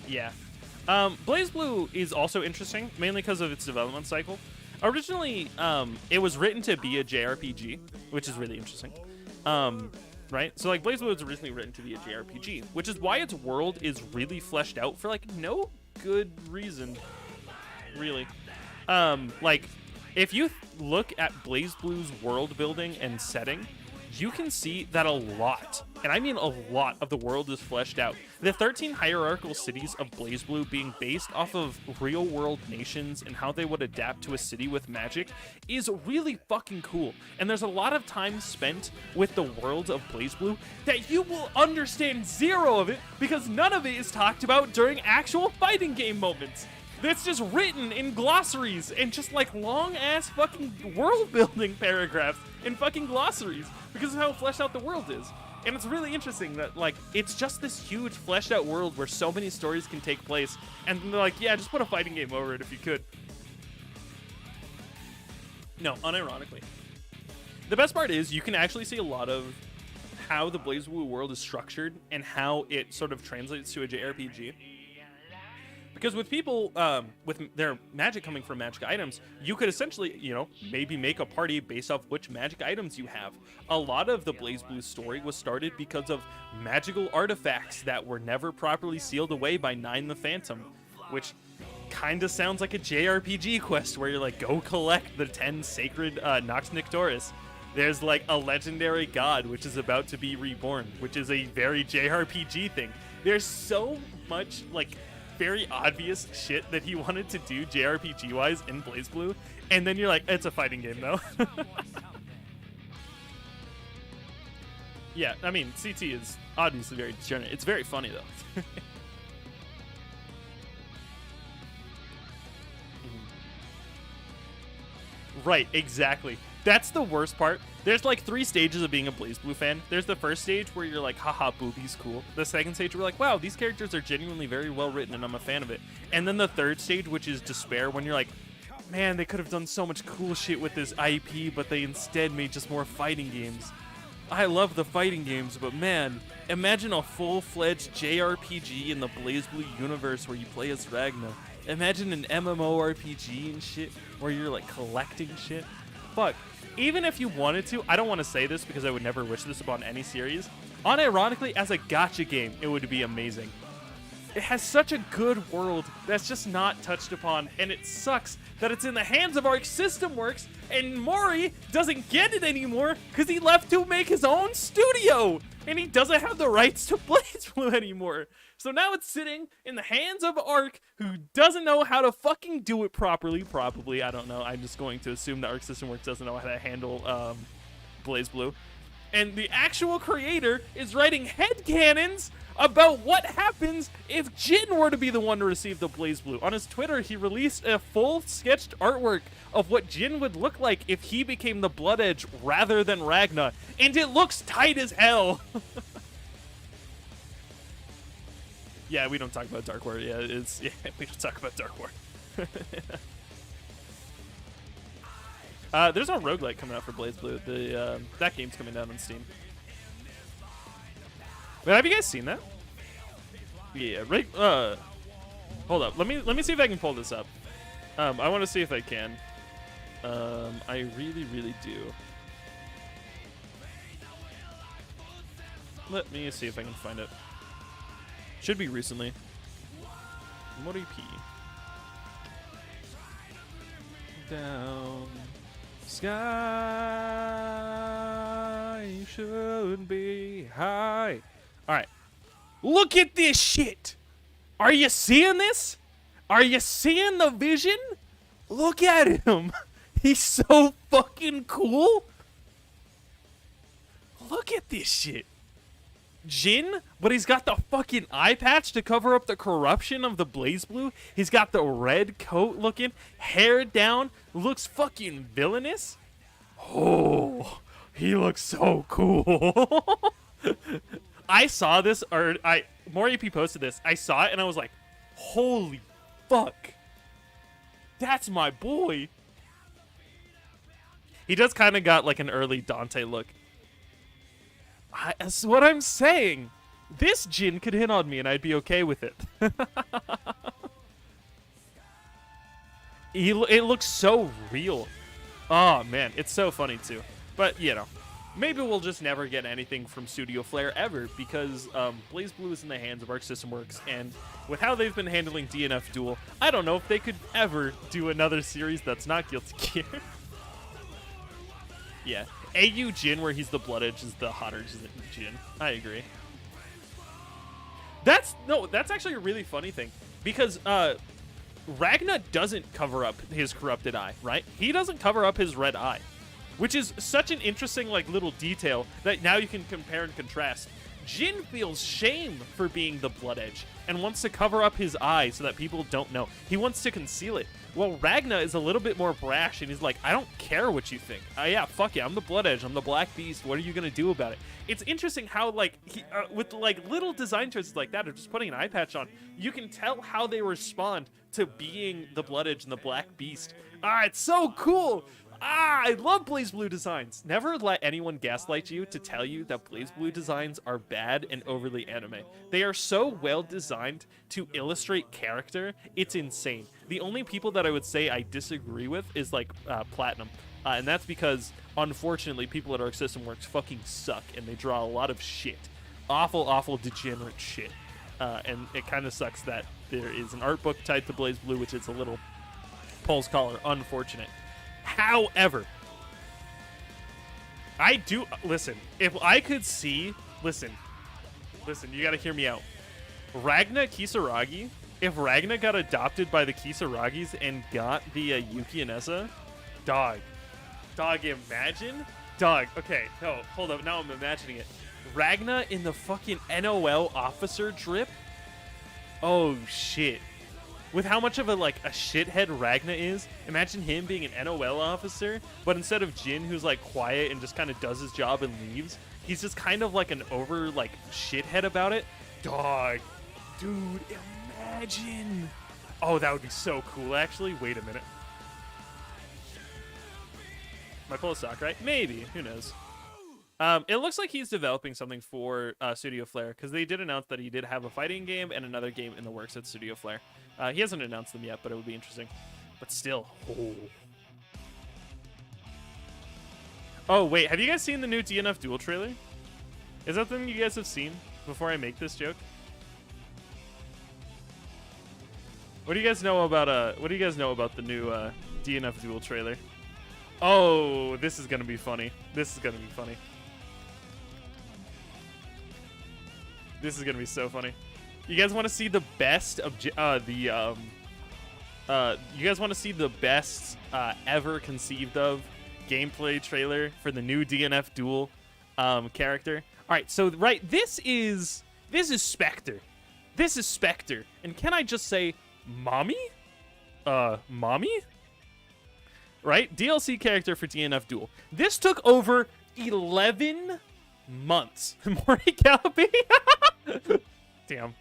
Yeah. BlazBlue is also interesting, mainly because of its development cycle. Originally, it was written to be a JRPG, which is really interesting. Right? So, like, BlazBlue was originally written to be a JRPG, which is why its world is really fleshed out for, like, no good reason, really. Like, if you look at BlazBlue's world building and setting, you can see that a lot, and I mean a lot, of the world is fleshed out. The 13 hierarchical cities of BlazBlue being based off of real-world nations and how they would adapt to a city with magic is really fucking cool. And there's a lot of time spent with the world of BlazBlue that you will understand zero of it because none of it is talked about during actual fighting game moments. That's just written in glossaries and just like long-ass fucking world-building paragraphs in fucking glossaries because of how fleshed out the world is. And it's really interesting that, like, it's just this huge fleshed out world where so many stories can take place. And they're like, yeah, just put a fighting game over it if you could. No, unironically. The best part is you can actually see a lot of how the BlazBlue world is structured and how it sort of translates to a JRPG. Because with people, with their magic coming from magic items, you could essentially, you know, maybe make a party based off which magic items you have. A lot of the BlazBlue story was started because of magical artifacts that were never properly sealed away by Nine the Phantom, which kind of sounds like a JRPG quest where you're like, go collect the 10 sacred Nox Nictoris. There's like a legendary god which is about to be reborn, which is a very JRPG thing. There's so much, like, very obvious shit that he wanted to do JRPG-wise in BlazBlue, and then you're like, it's a fighting game, though. Yeah, I mean, CT is obviously very degenerate. It's very funny, though. Right, exactly. That's the worst part. There's like 3 stages of being a BlazBlue fan. There's the first stage where you're like, haha, boobies, cool. The second stage where you're like, wow, these characters are genuinely very well written and I'm a fan of it. And then the third stage, which is despair, when you're like, man, they could have done so much cool shit with this IP, but they instead made just more fighting games. I love the fighting games, but man, imagine a full-fledged JRPG in the BlazBlue universe where you play as Ragna. Imagine an MMORPG and shit where you're like collecting shit. Fuck. Even if you wanted to, I don't want to say this because I would never wish this upon any series. Unironically, as a gacha game, it would be amazing. It has such a good world that's just not touched upon, and it sucks that it's in the hands of Arc System Works, and Mori doesn't get it anymore because he left to make his own studio, and he doesn't have the rights to BlazBlue anymore. So now it's sitting in the hands of Arc, who doesn't know how to fucking do it properly. Probably, I don't know. I'm just going to assume that Arc System Works doesn't know how to handle BlazBlue. And the actual creator is writing headcanons about what happens if Jin were to be the one to receive the BlazBlue. On his Twitter, he released a full sketched artwork of what Jin would look like if he became the Blood Edge rather than Ragna, and it looks tight as hell. Yeah, we don't talk about Dark War. Yeah, we don't talk about Dark War. There's a roguelike coming out for BlazBlue. That game's coming down on Steam. But have you guys seen that? Yeah, right. Hold up. Let me see if I can pull this up. I want to see if I can. I really, really do. Let me see if I can find it. Should be recently. Mori P. Down sky should be high. All right. Look at this shit. Are you seeing this? Are you seeing the vision? Look at him. He's so fucking cool. Look at this shit. Jin, but he's got the fucking eye patch to cover up the corruption of the BlazBlue. He's got the red coat looking, hair down, looks fucking villainous. Oh, he looks so cool. I saw this, or MoreAP posted this. I saw it and I was like, holy fuck. That's my boy. He does kind of got like an early Dante look. That's what I'm saying. This Jin could hit on me and I'd be okay with it. It looks so real. Oh, man. It's so funny, too. But, you know, maybe we'll just never get anything from Studio Flare ever because BlazBlue is in the hands of Arc System Works. And with how they've been handling DNF Duel, I don't know if they could ever do another series that's not Guilty Gear. Yeah. AU Jin, where he's the Blood Edge, is the hotter Jin. I agree. That's actually a really funny thing because Ragna doesn't cover up his corrupted eye, right? He doesn't cover up his red eye, which is such an interesting like little detail that now you can compare and contrast. Jin feels shame for being the Blood Edge and wants to cover up his eye so that people don't know. He wants to conceal it. Well, Ragna is a little bit more brash, and he's like, I don't care what you think. Yeah, fuck yeah, I'm the Blood Edge. I'm the Black Beast. What are you going to do about it? It's interesting how, like, with, like, little design choices like that, or just putting an eye patch on, you can tell how they respond to being the Blood Edge and the Black Beast. It's so cool. I love BlazBlue designs. Never let anyone gaslight you to tell you that BlazBlue designs are bad and overly anime. They are so well designed to illustrate character. It's insane. The only people that I would say I disagree with is like Platinum. And that's because, unfortunately, people at Arc System Works fucking suck and they draw a lot of shit. Awful, awful, degenerate shit. And it kind of sucks that there is an art book tied to BlazBlue, which is a little Paul's collar. Unfortunate. However, I do listen. If I could see, listen, you gotta hear me out. Ragna Kisaragi. If Ragna got adopted by the Kisaragis and got the Yuki and Essa, dog, imagine, dog. Okay, no, hold up. Now I'm imagining it. Ragna in the fucking NOL officer drip. Oh shit. With how much of a shithead Ragna is, imagine him being an NOL officer, but instead of Jin, who's like quiet and just kind of does his job and leaves, he's just kind of like an over shithead about it. Dog, dude, imagine. Oh, that would be so cool. Actually, wait a minute. Am I pull a sock right? Maybe. Who knows? It looks like he's developing something for Studio Flare because they did announce that he did have a fighting game and another game in the works at Studio Flare. He hasn't announced them yet, but it would be interesting. But still. Oh, wait. Have you guys seen the new DNF Duel trailer? Is that something you guys have seen before I make this joke? What do you guys know about the new DNF Duel trailer? Oh, this is gonna be funny. This is gonna be funny. This is gonna be so funny. You guys want to see the best you guys want to see the best ever conceived of gameplay trailer for the new DNF Duel character. All right, so this is Spectre. This is Spectre. And can I just say, mommy? Mommy? Right? DLC character for DNF Duel. This took over 11 months. Morty Gallopy? Damn.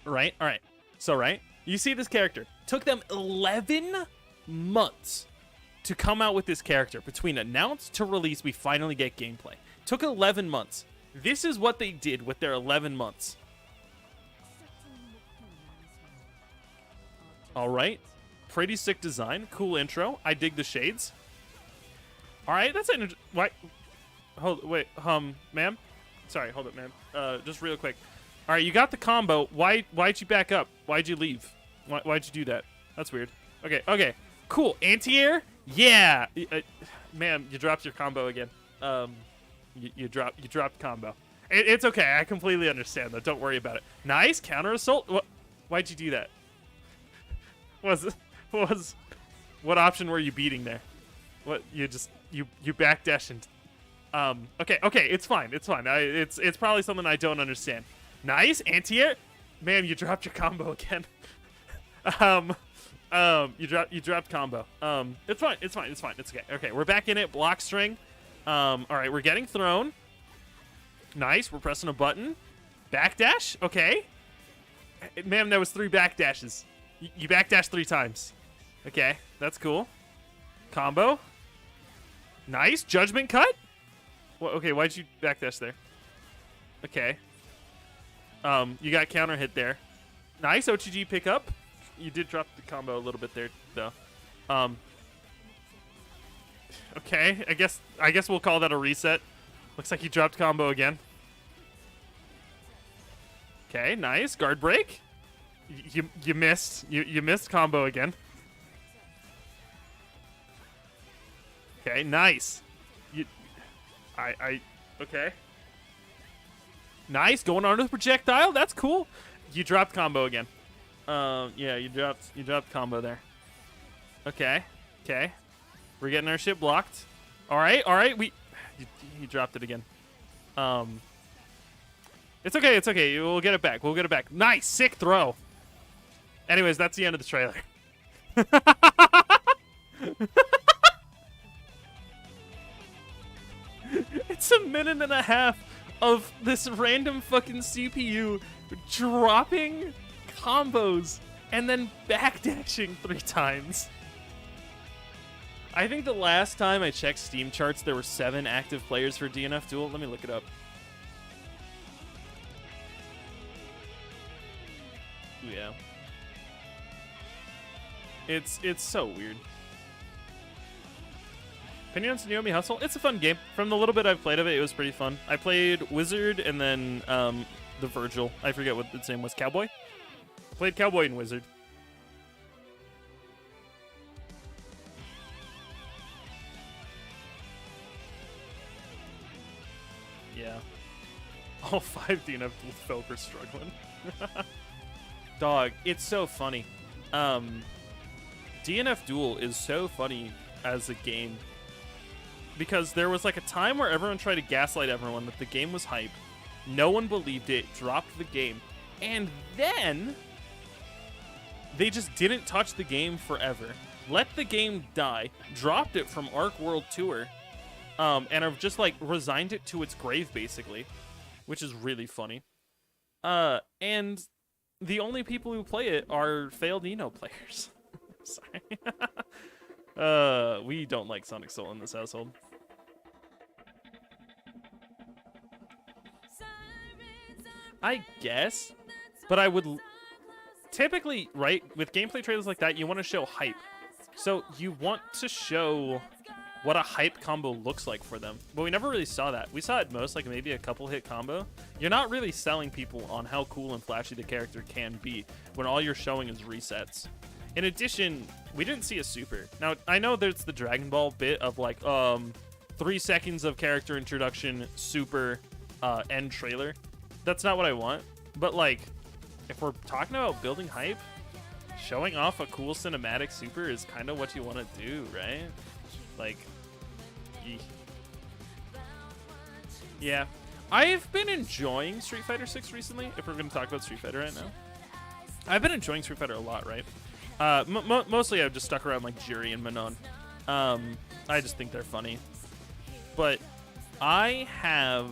Right? All right. So, right? You see this character. Took them 11 months to come out with this character. Between announce to release, we finally get gameplay. Took 11 months. This is what they did with their 11 months. All right. Pretty sick design. Cool intro. I dig the shades. All right. That's an... Why? Wait. Ma'am? Sorry. Hold up, ma'am. Just real quick. All right. You got the combo. Why'd you back up? Why'd you leave? Why'd you do that? That's weird. Okay. Okay. Cool. Anti-air? Yeah. Ma'am, you dropped your combo again. You dropped combo. It's okay. I completely understand, though. Don't worry about it. Nice. Counter assault? Why'd you do that? What option were you beating there? What you backdash and okay, it's fine. It's probably something I don't understand. Nice anti-air. Man, you dropped your combo again. You dropped combo. It's fine. It's okay. Okay, we're back in it. Block string. All right, we're getting thrown. Nice. We're pressing a button. Backdash. Okay. Ma'am, that was 3 backdashes. You backdash 3 times. Okay, that's cool. Combo. Nice. Judgment cut. Well, okay, why'd you backdash there? Okay. You got counter hit there. Nice OTG pickup. You did drop the combo a little bit there, though. Okay, I guess we'll call that a reset. Looks like you dropped combo again. Okay, nice. Guard break. You missed. You missed combo again. Okay, nice. Okay. Nice, going under the projectile. That's cool. You dropped combo again. Yeah, you dropped combo there. Okay. Okay. We're getting our shit blocked. All right. You dropped it again. It's okay. It's okay. We'll get it back. We'll get it back. Nice, sick throw. Anyways, that's the end of the trailer. It's a minute and a half of this random fucking CPU dropping combos and then backdashing 3 times. I think the last time I checked Steam charts, there were 7 active players for DNF Duel. Let me look it up. Yeah. It's so weird. Opinion on Tsunomi Hustle? It's a fun game. From the little bit I've played of it, it was pretty fun. I played Wizard and then the Virgil. I forget what its name was. Cowboy? Played Cowboy and Wizard. Yeah. All 5 DNF Duel developers struggling. Dog, it's so funny. DNF Duel is so funny as a game because there was like a time where everyone tried to gaslight everyone that the game was hype. No one believed it, dropped the game, and then they just didn't touch the game forever. Let the game die, dropped it from Arc World Tour, and have just like resigned it to its grave basically, which is really funny. And the only people who play it are failed Eno players. Sorry. We don't like Sonic Soul in this household. I guess, but I would typically, right, with gameplay trailers like that, you want to show hype. So you want to show what a hype combo looks like for them. But we never really saw that. We saw at most like maybe a couple hit combo. You're not really selling people on how cool and flashy the character can be when all you're showing is resets. In addition, we didn't see a super. Now, I know there's the Dragon Ball bit of like 3 seconds of character introduction, super, end trailer. That's not what I want. But like, if we're talking about building hype, showing off a cool cinematic super is kind of what you want to do, right? Like, Yeah. I've been enjoying Street Fighter 6 recently, if we're going to talk about Street Fighter right now. I've been enjoying Street Fighter a lot, right? Mostly I've just stuck around like Jiri and Manon. I just think they're funny. But I have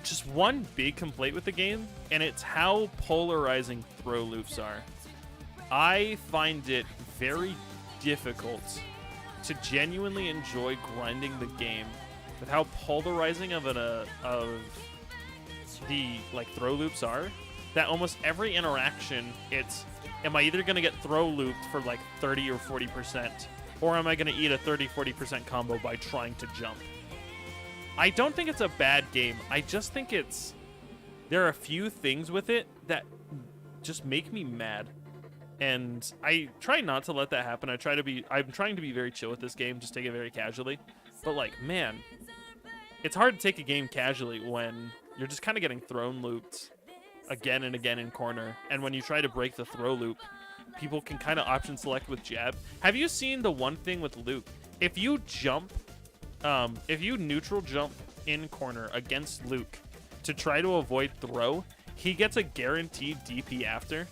just one big complaint with the game, and it's how polarizing throw loops are. I find it very difficult to genuinely enjoy grinding the game with how polarizing of the like throw loops are. That almost every interaction, it's, am I either going to get throw looped for like 30 or 40%, or am I going to eat a 30-40% combo by trying to jump? I don't think it's a bad game. I just think there are a few things with it that just make me mad. And I try not to let that happen. I'm trying to be very chill with this game, just take it very casually. But like, man, it's hard to take a game casually when you're just kind of getting thrown looped again and again in corner. And when you try to break the throw loop, people can kind of option select with jab. Have you seen the one thing with Luke? If you jump, if you neutral jump in corner against Luke to try to avoid throw, he gets a guaranteed DP after.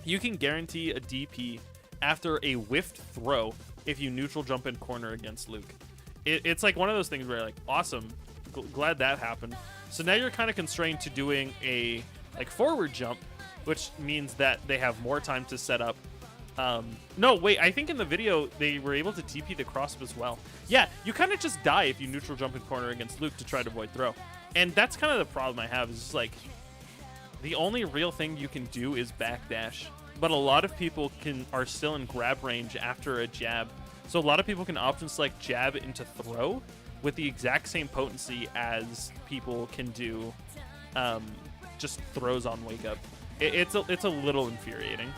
You can guarantee a DP after a whiffed throw if you neutral jump in corner against Luke. It's like one of those things where you're like, awesome, glad that happened. So now you're kind of constrained to doing a like forward jump, which means that they have more time to set up. No, wait, I think in the video they were able to TP the cross as well. Yeah, you kind of just die if you neutral jump in corner against Luke to try to avoid throw. And that's kind of the problem I have, is just like, the only real thing you can do is backdash. But a lot of people are still in grab range after a jab. So a lot of people can option select jab into throw with the exact same potency as people can do just throws on wake up. It's a little infuriating.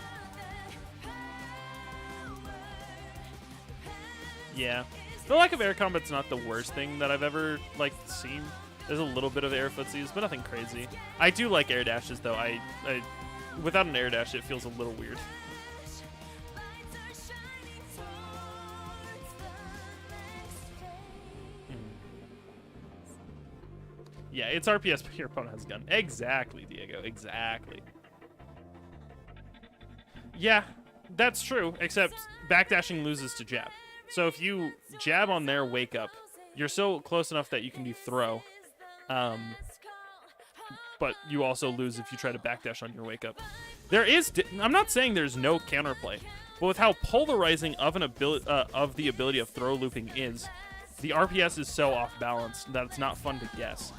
Yeah. The lack of air combat's not the worst thing that I've ever like seen. There's a little bit of air footsies, but nothing crazy. I do like air dashes though. I without an air dash, it feels a little weird. Yeah, it's RPS, but your opponent has a gun. Exactly, Diego. Exactly. Yeah, that's true, except backdashing loses to jab. So if you jab on their wake up, you're so close enough that you can do throw. But you also lose if you try to backdash on your wake up. I'm not saying there's no counterplay, but with how polarizing of the ability of throw looping is, the RPS is so off balance that it's not fun to guess.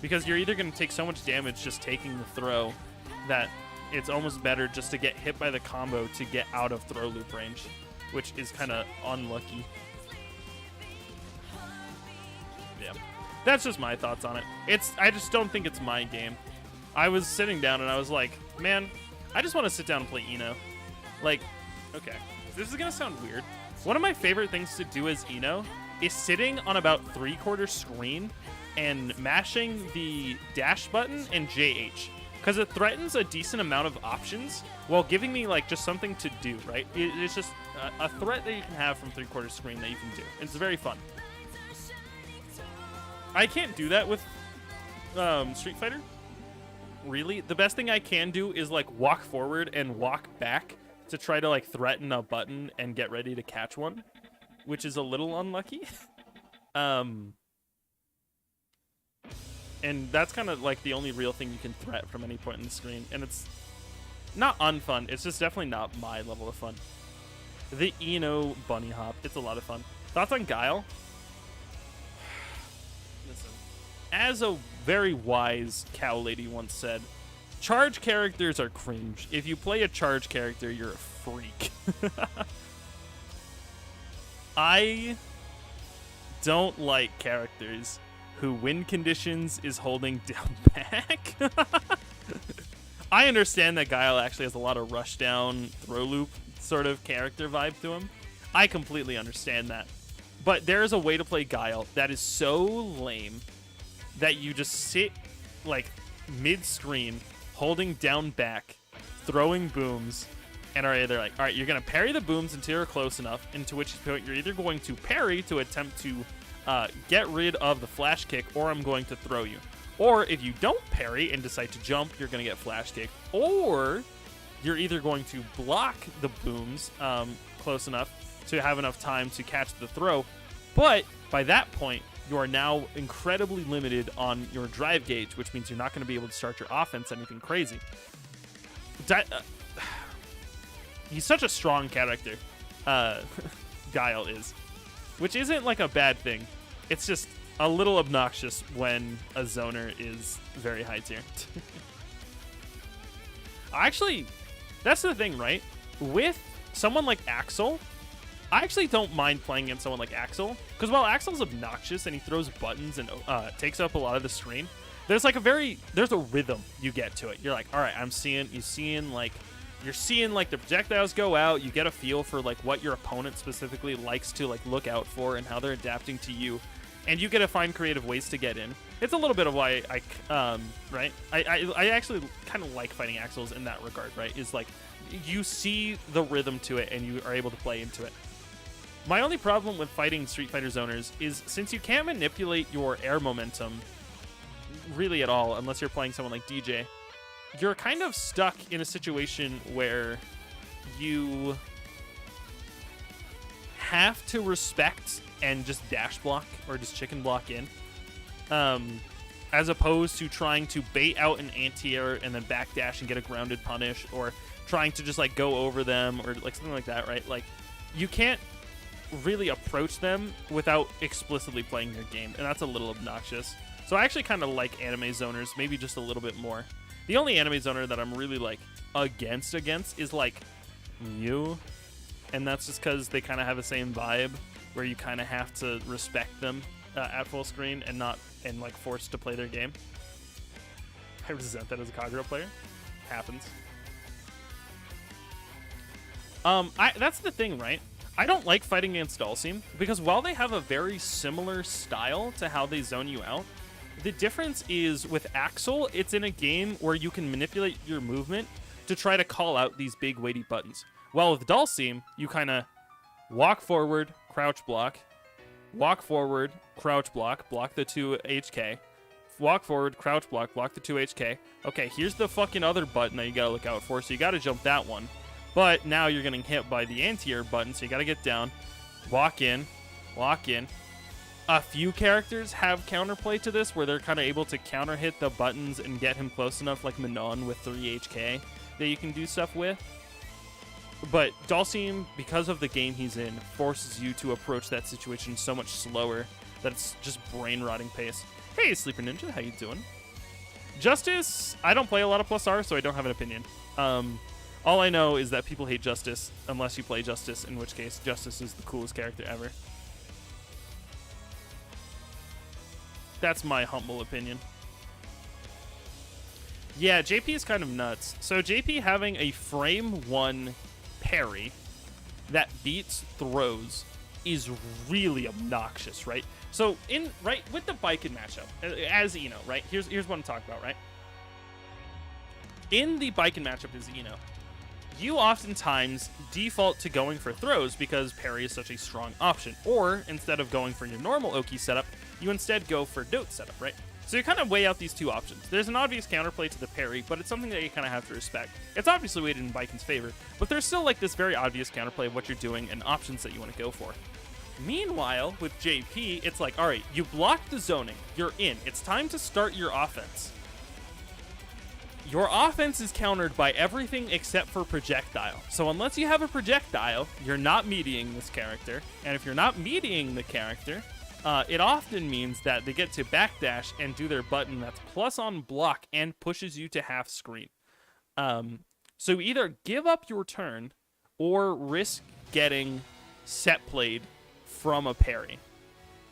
Because you're either going to take so much damage just taking the throw that it's almost better just to get hit by the combo to get out of throw loop range, which is kind of unlucky. Yeah. That's just my thoughts on it. I just don't think it's my game. I was sitting down and I was like, man, I just want to sit down and play Eno. Like, okay, this is going to sound weird. One of my favorite things to do as Eno is sitting on about 3/4 screen and mashing the dash button and JH, because it threatens a decent amount of options while giving me like just something to do, right? It's just a threat that you can have from 3/4 screen that you can do. It's very fun. I can't do that with Street Fighter. Really, the best thing I can do is like walk forward and walk back to try to like threaten a button and get ready to catch one, which is a little unlucky. And that's kind of like the only real thing you can threat from any point in the screen, and it's not unfun. It's just definitely not my level of fun. The Eno bunny hop, it's a lot of fun. Thoughts on Guile? Listen, as a very wise cow lady once said, charge characters are cringe. If you play a charge character, you're a freak. I don't like characters who win conditions is holding down back. I understand that Guile actually has a lot of rush down, throw loop sort of character vibe to him. I completely understand that. But there is a way to play Guile that is so lame that you just sit like mid-screen, holding down back, throwing booms, and are either like, all right, you're going to parry the booms until you're close enough, into which point you're either going to parry to attempt to get rid of the flash kick, or I'm going to throw you. Or if you don't parry and decide to jump, you're going to get flash kick. Or you're either going to block the booms close enough to have enough time to catch the throw, but by that point, you are now incredibly limited on your drive gauge, which means you're not going to be able to start your offense anything crazy. He's such a strong character, Guile is, which isn't like a bad thing. It's just a little obnoxious when a zoner is very high tier. Actually, that's the thing, right? With someone like Axel, I actually don't mind playing against someone like Axel, because while Axel's obnoxious and he throws buttons and takes up a lot of the screen, there's like there's a rhythm you get to it. You're like, all right, you're seeing like the projectiles go out. You get a feel for like what your opponent specifically likes to like look out for and how they're adapting to you, and you get to find creative ways to get in. It's a little bit of why I actually kind of like fighting Axels in that regard, right? Is like you see the rhythm to it and you are able to play into it. My only problem with fighting Street Fighter zoners is since you can't manipulate your air momentum really at all unless you're playing someone like DJ, you're kind of stuck in a situation where you have to respect and just dash block or just chicken block in, as opposed to trying to bait out an anti-air and then backdash and get a grounded punish, or trying to just like go over them or like something like that, right? Like you can't really approach them without explicitly playing their game, and that's a little obnoxious. So I actually kind of like anime zoners maybe just a little bit more. The only anime zoner that I'm really like against is like Mew, and that's just because they kind of have the same vibe where you kind of have to respect them at full screen and like forced to play their game. I resent that as a Kagura player. Happens. That's the thing, right? I don't like fighting against Dhalsim because while they have a very similar style to how they zone you out, the difference is with Axel, it's in a game where you can manipulate your movement to try to call out these big weighty buttons. While with Dhalsim, you kind of walk forward, crouch block, walk forward, crouch block the 2 HK, walk forward, crouch block the 2 HK. Okay, here's the fucking other button that you gotta look out for, so you gotta jump that one. But now you're getting hit by the anti-air button, so you gotta get down, walk in. A few characters have counterplay to this, where they're kind of able to counter hit the buttons and get him close enough, like Manon with 3 HK, that you can do stuff with. But Dhalsim, because of the game he's in, forces you to approach that situation so much slower that it's just brain-rotting pace. Hey, Sleeper Ninja, how you doing? Justice, I don't play a lot of Plus R, so I don't have an opinion. All I know is that people hate Justice unless you play Justice, in which case Justice is the coolest character ever. That's my humble opinion. Yeah, JP is kind of nuts. So JP having a frame 1 parry that beats throws is really obnoxious, right? So with the Baiken matchup, as Ino, right? Here's what I'm talking about, right? In the Baiken matchup as Ino, you oftentimes default to going for throws because parry is such a strong option. Or instead of going for your normal Oki setup, you instead go for Dote setup, right? So you kind of weigh out these two options. There's an obvious counterplay to the parry, but it's something that you kind of have to respect. It's obviously weighted in Baiken's favor, but there's still like this very obvious counterplay of what you're doing and options that you want to go for. Meanwhile, with JP, it's like, all right, you blocked the zoning. You're in. It's time to start your offense. Your offense is countered by everything except for projectile. So unless you have a projectile, you're not mediating this character. And if you're not mediating the character, it often means that they get to backdash and do their button that's plus on block and pushes you to half screen. So either give up your turn or risk getting set played from a parry,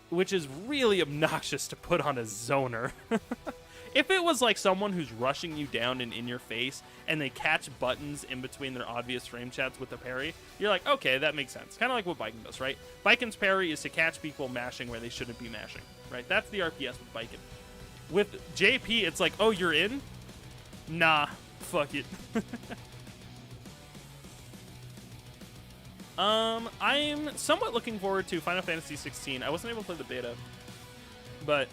which is really obnoxious to put on a zoner. If it was like someone who's rushing you down and in your face and they catch buttons in between their obvious frame chats with a parry, you're like, okay, that makes sense. Kind of like what Baiken does, right? Baiken's parry is to catch people mashing where they shouldn't be mashing, right? That's the RPS with Baiken. With JP, it's like, oh, you're in? Nah, fuck it. I'm somewhat looking forward to Final Fantasy 16. I wasn't able to play the beta, but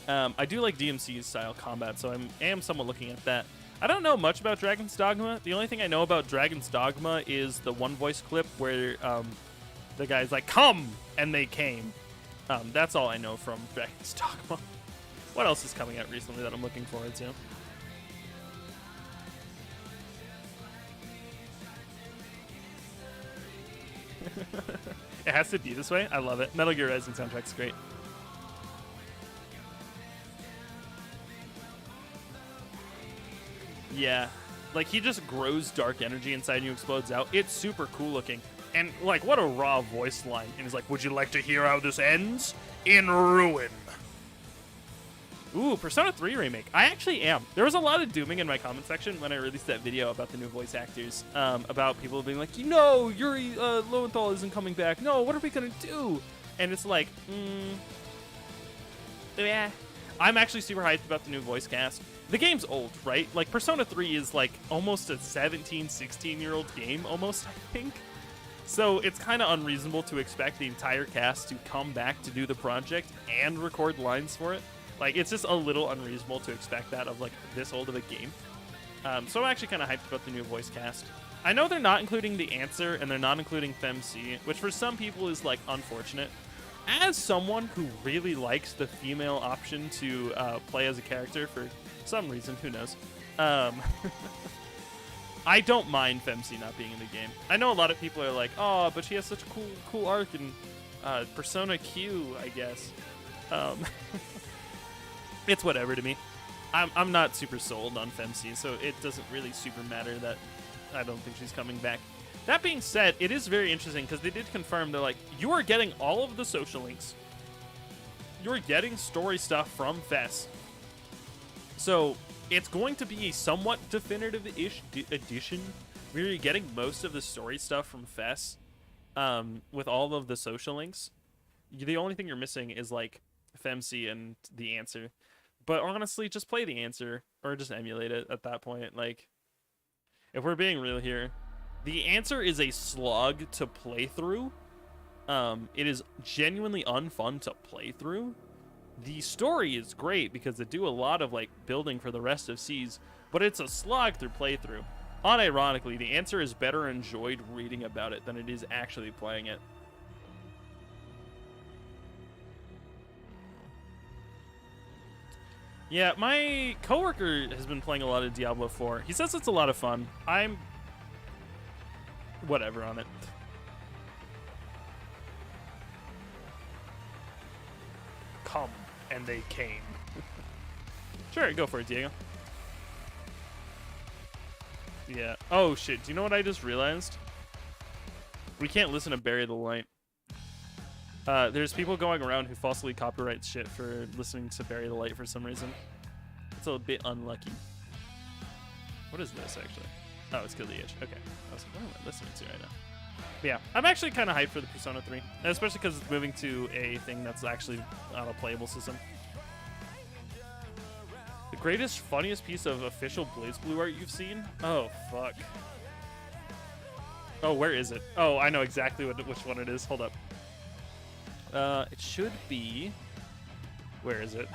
I do like DMC's style combat, so I am somewhat looking at that. I don't know much about Dragon's Dogma. The only thing I know about Dragon's Dogma is the one voice clip where the guy's like, "Come!" and they came. That's all I know from Dragon's Dogma. What else is coming out recently that I'm looking forward to? It has to be this way. I love it. Metal Gear Rising soundtrack's great. Yeah, like he just grows dark energy inside and you, explodes out. It's super cool looking. And like, what a raw voice line. And he's like, "Would you like to hear how this ends? In ruin." Ooh, Persona 3 remake. I actually am. There was a lot of dooming in my comment section when I released that video about the new voice actors. About people being like, "No, Yuri Lowenthal isn't coming back. No, what are we gonna do?" And it's like, yeah. I'm actually super hyped about the new voice cast. The game's old, right? Like, Persona 3 is like almost a 17, 16-year-old game, almost, I think. So it's kind of unreasonable to expect the entire cast to come back to do the project and record lines for it. Like, it's just a little unreasonable to expect that of, like, this old of a game. So I'm actually kind of hyped about the new voice cast. I know they're not including the answer, and they're not including FemC, which for some people is, like, unfortunate. As someone who really likes the female option to play as a character for some reason, who knows, I don't mind FemC not being in the game. I know a lot of people are like, "Oh, but she has such a cool arc in Persona Q, I guess." It's whatever to me. I'm not super sold on FemC, so it doesn't really super matter that I don't think she's coming back. That being said, it is very interesting because they did confirm, they're like, "You are getting all of the social links. You're getting story stuff from Fess." So it's going to be a somewhat definitive-ish edition where you're getting most of the story stuff from Fess with all of the social links. The only thing you're missing is, like, FemC and the answer. But honestly, just play the answer or just emulate it at that point. Like, if we're being real here, the answer is a slog to play through. It is genuinely unfun to play through. The story is great because they do a lot of, like, building for the rest of Seas, but it's a slog through playthrough. Unironically, the answer is better enjoyed reading about it than it is actually playing it. Yeah, my coworker has been playing a lot of Diablo 4. He says it's a lot of fun. I'm whatever on it. Come, and they came. Sure, go for it, Diego. Yeah. Oh, shit. Do you know what I just realized? We can't listen to Bury the Light. There's people going around who falsely copyright shit for listening to Bury the Light for some reason. It's a bit unlucky. What is this, actually? Oh, it's Kill the Itch. Okay. I was like, what am I listening to right now? But yeah, I'm actually kind of hyped for the Persona 3, especially because it's moving to a thing that's actually on a playable system. The greatest, funniest piece of official BlazBlue art you've seen? Oh, fuck. Oh, where is it? Oh, I know exactly which one it is. Hold up. It should be... Where is it?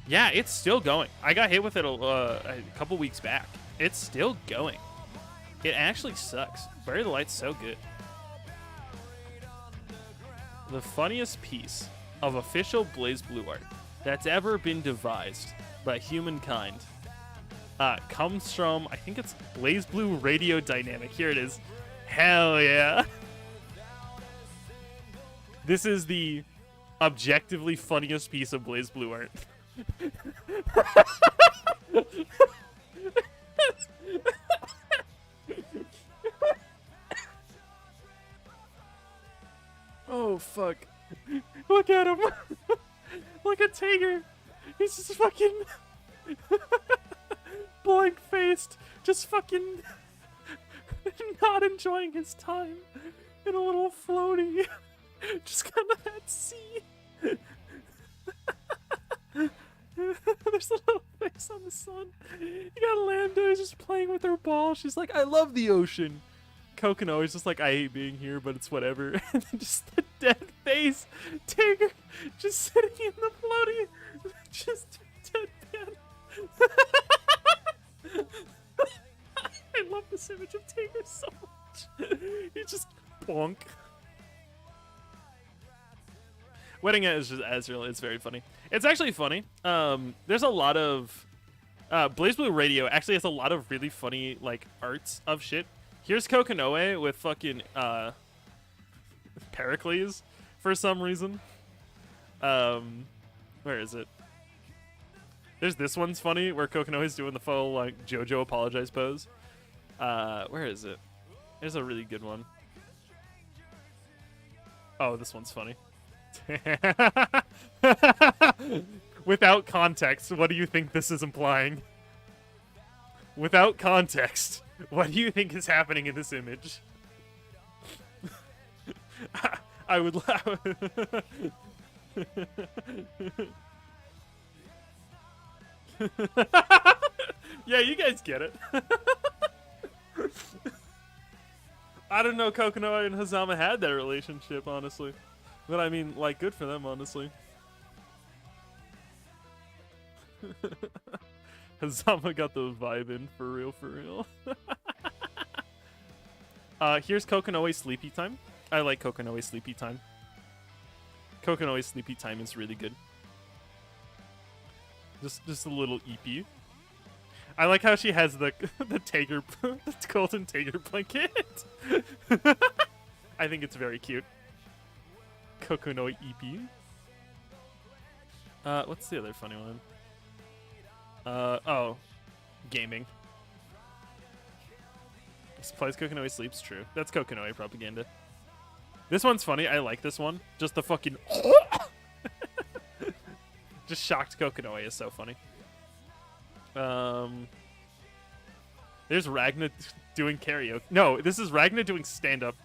Yeah, it's still going. I got hit with it a couple weeks back. It's still going. It actually sucks. Bury the Light's so good. The funniest piece of official BlazBlue art that's ever been devised by humankind comes from, I think it's BlazBlue Radio Dynamic. Here it is. Hell yeah. This is the objectively funniest piece of BlazBlue art. Oh, fuck. Look at him. Look at Tager. He's just fucking blank-faced. Just fucking not enjoying his time in a little floaty. Just kind of at sea. There's a little face on the sun. You got Lambda who's just playing with her ball. She's like, I love the ocean. Kokono is just like, I hate being here, but it's whatever. And then just the dead face. Tigger just sitting in the floaty. Just deadpan. I love this image of Tigger so much. He just bonk. Wedding is just Azrael. It's very funny. It's actually funny. There's a lot of BlazBlue Radio actually has a lot of really funny like arts of shit. Here's Kokonoe with fucking Pericles for some reason. Where is it? There's this one's funny where Kokonoe's doing the full like JoJo apologize pose. Where is it? There's a really good one. Oh, this one's funny. Without context, what do you think this is implying? Without context, what do you think is happening in this image? I would yeah, you guys get it. I don't know Kokonoe and Hazama had that relationship, honestly. But I mean, like, good for them, honestly. Hazama got the vibe in, for real, for real. Here's Kokonoe Sleepy Time. I like Kokonoe Sleepy Time. Kokonoe Sleepy Time is really good. Just a little EP. I like how she has the tiger, the golden tiger blanket. I think it's very cute. Kokonoe EP. What's the other funny one? Oh, gaming. Plays Kokonoe sleeps. True. That's Kokonoe propaganda. This one's funny. I like this one. Just the fucking just shocked Kokonoe is so funny. There's Ragna doing karaoke. No, this is Ragna doing stand-up.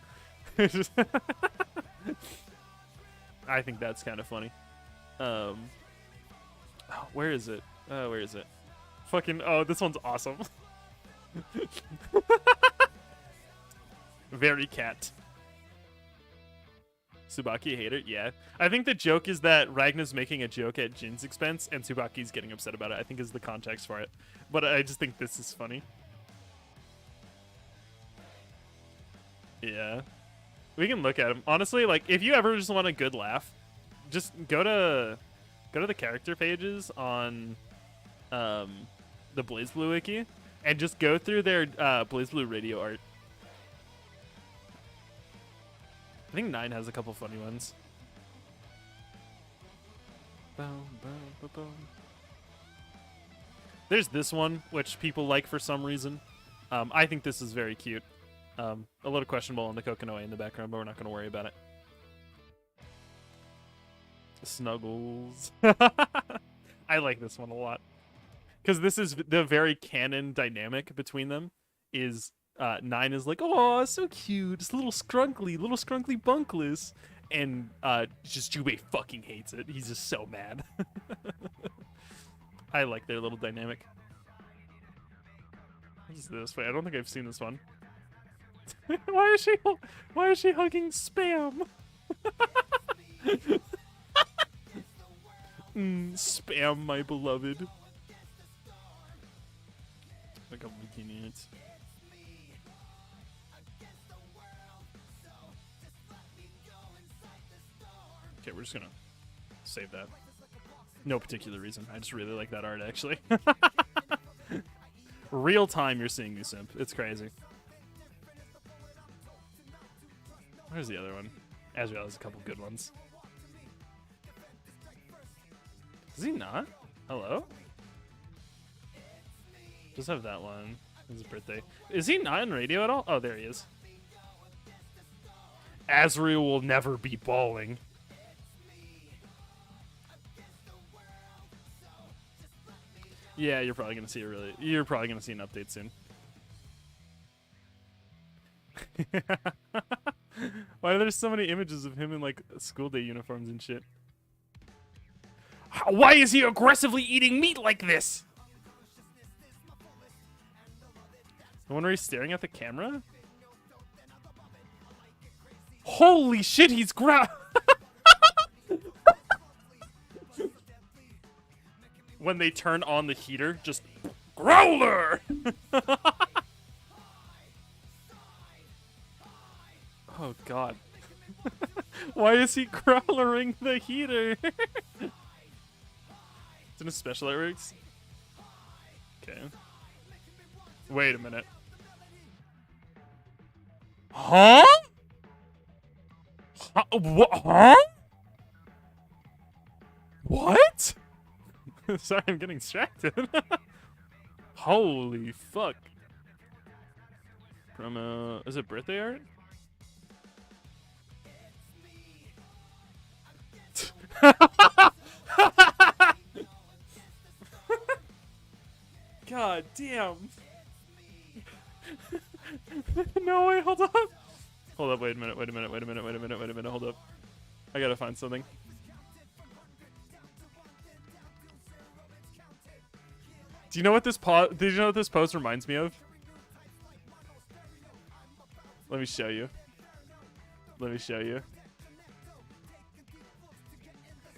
I think that's kind of funny. Oh, where is it? Where is it? Fucking, oh, this one's awesome. Very cat. Tsubaki hater? Yeah. I think the joke is that Ragna's making a joke at Jin's expense and Tsubaki's getting upset about it, I think is the context for it. But I just think this is funny. Yeah. We can look at him. Honestly, like, if you ever just want a good laugh, just go to the character pages on the BlazBlue wiki and just go through their BlazBlue radio art. I think 9 has a couple funny ones. There's this one, which people like for some reason. I think this is very cute. A little questionable on the Kokonoe in the background, but we're not going to worry about it. Snuggles. I like this one a lot. Because this is the very canon dynamic between them. Is 9 is like, oh, so cute. It's a little scrunkly bunkless. And just Jubei fucking hates it. He's just so mad. I like their little dynamic. What is this? Wait, I don't think I've seen this one. Why is she hugging Spam? Spam, my beloved. Like a bikini it. Okay, we're just gonna save that. No particular reason. I just really like that art, actually. Real time, you're seeing me simp. It's crazy. Where's the other one? Azrael has a couple good ones. Is he not? Hello? Just have that one. His birthday. Is he not on radio at all? Oh, there he is. Azrael will never be balling. Yeah, you're probably gonna see you're probably gonna see an update soon. Why are there so many images of him in like school day uniforms and shit? Why is he aggressively eating meat like this? I wonder he's staring at the camera? Holy shit, he's when they turn on the heater, just growler! Oh god. Why is he growlering the heater? It's in a special that works? Okay. Wait a minute. Huh? Huh? What? Sorry, I'm getting distracted. Holy fuck. From, is it birthday art? God damn. No, wait, hold up. Hold up, wait a minute, hold up. I gotta find something. Do you know what this did you know what this pose reminds me of? Let me show you. Let me show you.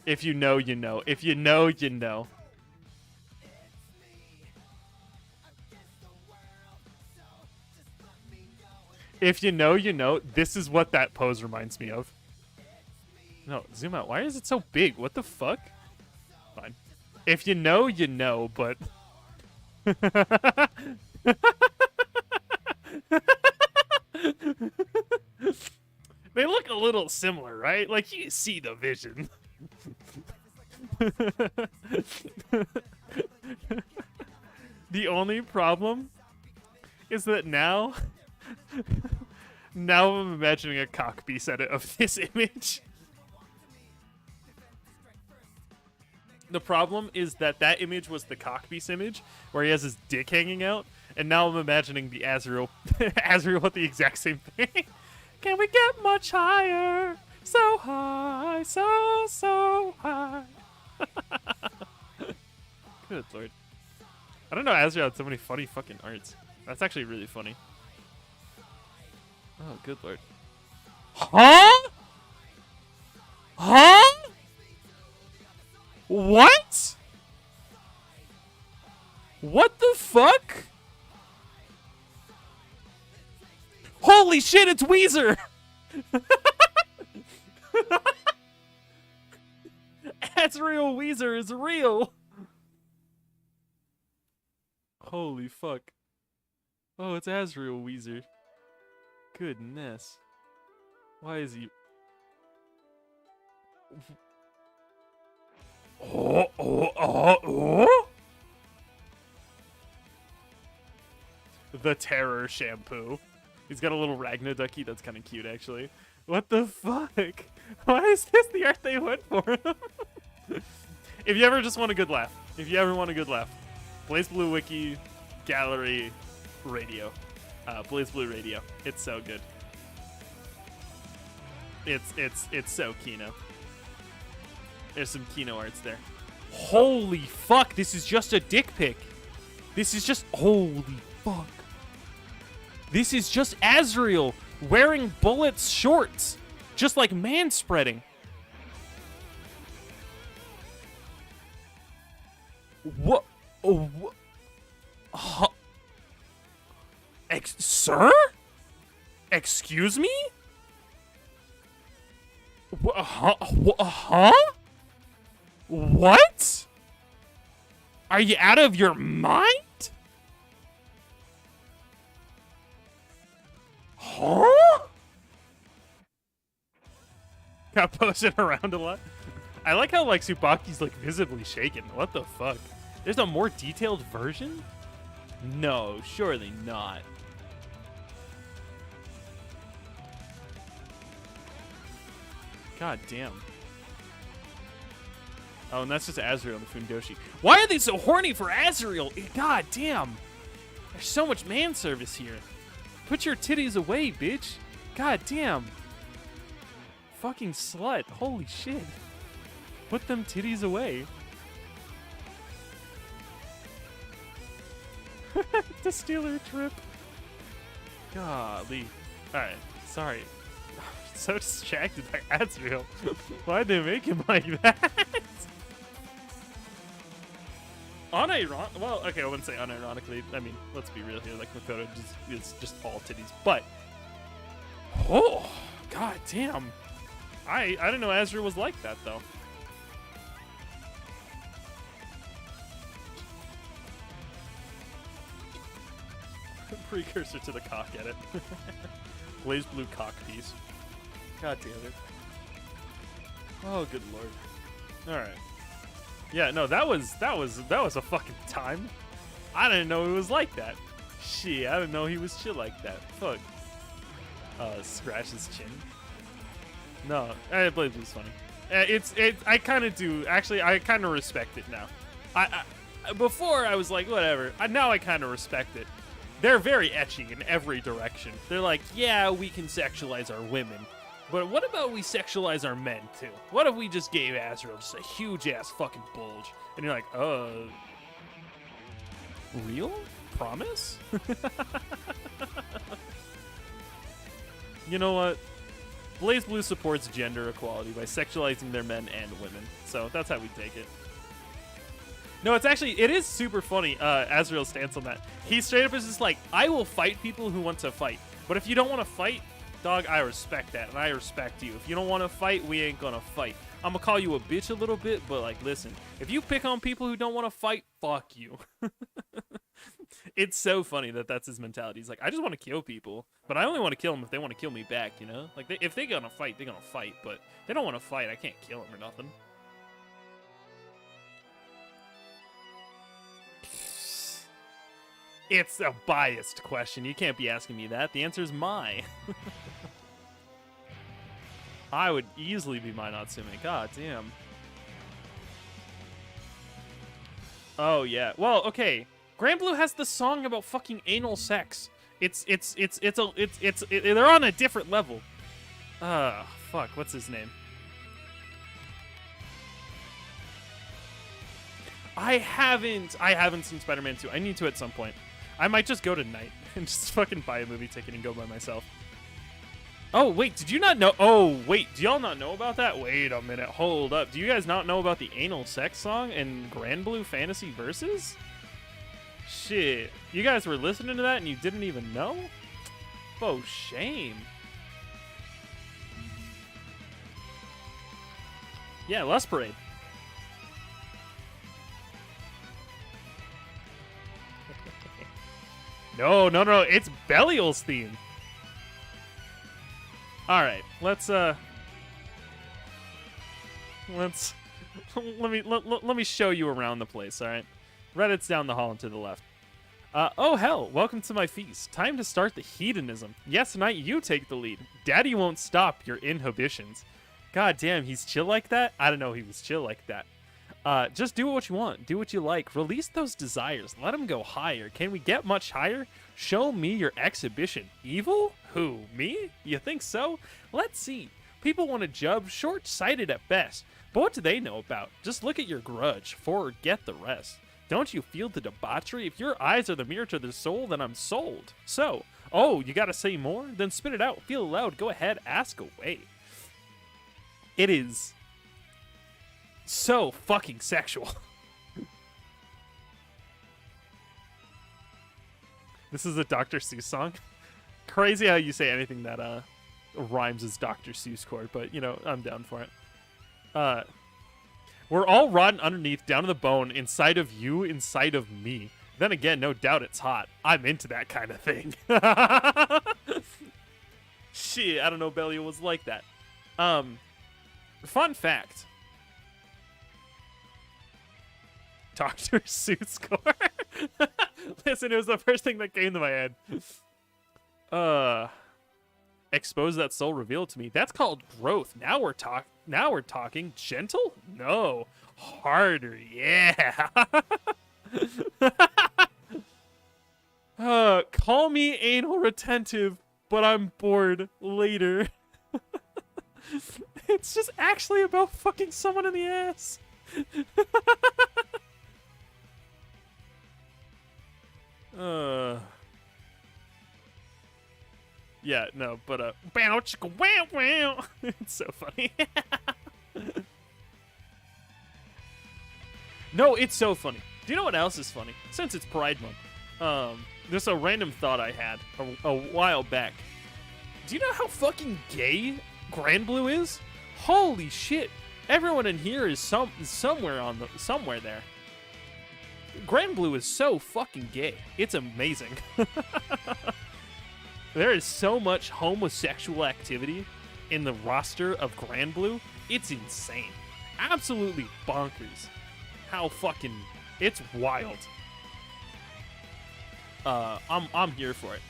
If you know, you know. If you know, you know. If you know, you know. This is what that pose reminds me of. No, zoom out. Why is it so big? What the fuck? Fine. If you know, you know, but... They look a little similar, right? Like, you see the vision. The only problem is that now... now I'm imagining a cockpiece edit of this image. The problem is that that image was the cockpiece image, where he has his dick hanging out, and now I'm imagining the Azrael, Azrael with the exact same thing. Can we get much higher? So high, so high. Good lord. I don't know Azrael had so many funny fucking arts. That's actually really funny. Oh, good lord. Huh? Huh? What? What the fuck? Holy shit, it's Weezer! Azrael Weezer is real! Holy fuck. Oh, it's Azrael Weezer. Goodness. Why is he... Oh. The Terror shampoo. He's got a little Ragnar ducky. That's kind of cute, actually. What the fuck? Why is this the art they went for him? If you ever just want a good laugh. If you ever want a good laugh. BlazBlue Wiki, Gallery, Radio. BlazBlue Radio. It's so good. It's so Kino. There's some Kino arts there. Holy fuck, this is just a dick pic. This is just... Holy fuck. This is just Azrael wearing Bullet's shorts. Just like man-spreading. What? What? Huh? Sir? Excuse me? Huh? What? Are you out of your mind? Huh? Got posted around a lot. I like how, like, Tsubaki's, like, visibly shaken. What the fuck? There's a more detailed version? No, surely not. God damn. Oh, and that's just Azrael and the Fundoshi. Why are they so horny for Azrael? God damn. There's so much man service here. Put your titties away, bitch. God damn. Fucking slut. Holy shit. Put them titties away. to steal her trip. Golly. Alright, sorry. I'm so distracted by Azrael. Why'd they make him like that? Well, okay, I wouldn't say unironically. I mean, let's be real here. Like, Makoto is just all titties. But, oh, god damn. I didn't know Azrael was like that, though. Precursor to the cock edit. BlazBlue cock piece. God damn it. Oh, good lord. Alright. Yeah, no, that was a fucking time. I didn't know he was like that. Shit, I didn't know he was chill like that. Fuck. Scratch his chin. No, BlazBlue's funny. I kind of do. Actually, I kind of respect it now. Before I was like, whatever. Now I kind of respect it. They're very ecchi in every direction. They're like, yeah, we can sexualize our women. But what about we sexualize our men, too? What if we just gave Azrael just a huge-ass fucking bulge? And you're like, real? Promise? You know what? BlazBlue supports gender equality by sexualizing their men and women. So that's how we take it. No, it is super funny, Azrael's stance on that. He straight up is just like, I will fight people who want to fight. But if you don't want to fight, dog, I respect that, and I respect you. If you don't want to fight, we ain't gonna fight. I'm gonna call you a bitch a little bit, but, like, listen. If you pick on people who don't want to fight, fuck you. It's so funny that that's his mentality. He's like, I just want to kill people, but I only want to kill them if they want to kill me back, you know? Like, if they're gonna fight, they're gonna fight, but if they don't want to fight, I can't kill them or nothing. It's a biased question. You can't be asking me that. The answer is Mai. I would easily be Mai Natsume. God damn. Oh yeah. Well, okay. GlazBlue has the song about fucking anal sex. They're on a different level. Fuck. What's his name? I haven't seen Spider-Man 2. I need to at some point. I might just go tonight and just fucking buy a movie ticket and go by myself. Oh, wait, did you not know? Oh, wait, do y'all not know about that? Wait a minute, hold up. Do you guys not know about the anal sex song in GlazBlue Fantasy Versus? Shit. You guys were listening to that and you didn't even know? Oh, shame. Yeah, Lust Parade. No, it's Belial's theme. All right, let me show you around the place. All right, Reddit's down the hall and to the left. Oh hell, welcome to my feast. Time to start the hedonism. Yes, tonight you take the lead. Daddy won't stop your inhibitions. God damn, he's chill like that? I don't know he was chill like that. Just do what you want. Do what you like. Release those desires. Let them go higher. Can we get much higher? Show me your exhibition. Evil? Who? Me? You think so? Let's see. People want to judge short-sighted at best. But what do they know about? Just look at your grudge. Forget the rest. Don't you feel the debauchery? If your eyes are the mirror to the soul, then I'm sold. So, oh, you gotta say more? Then spit it out. Feel loud. Go ahead. Ask away. It is so fucking sexual. This is a Dr. Seuss song. Crazy how you say anything that rhymes as Dr. Seuss chord, but you know, I'm down for it. We're all rotten underneath, down to the bone, inside of you, inside of me. Then again, no doubt it's hot. I'm into that kind of thing. Shit, I don't know Belial was like that. Fun fact. Dr. Seuss score. Listen, it was the first thing that came to my head. Expose that soul revealed to me. That's called growth. Now we're talking. Gentle? No. Harder. Yeah. Call me anal retentive, but I'm bored later. It's just actually about fucking someone in the ass. Yeah, no, but bow chicka wow wow. It's so funny. No, it's so funny. Do you know what else is funny? Since it's Pride Month, there's a random thought I had a while back. Do you know how fucking gay GrandBlue is? Holy shit! Everyone in here is somewhere there. GrandBlue is so fucking gay. It's amazing. There is so much homosexual activity in the roster of GrandBlue. It's insane. Absolutely bonkers. How fucking... It's wild. I'm here for it.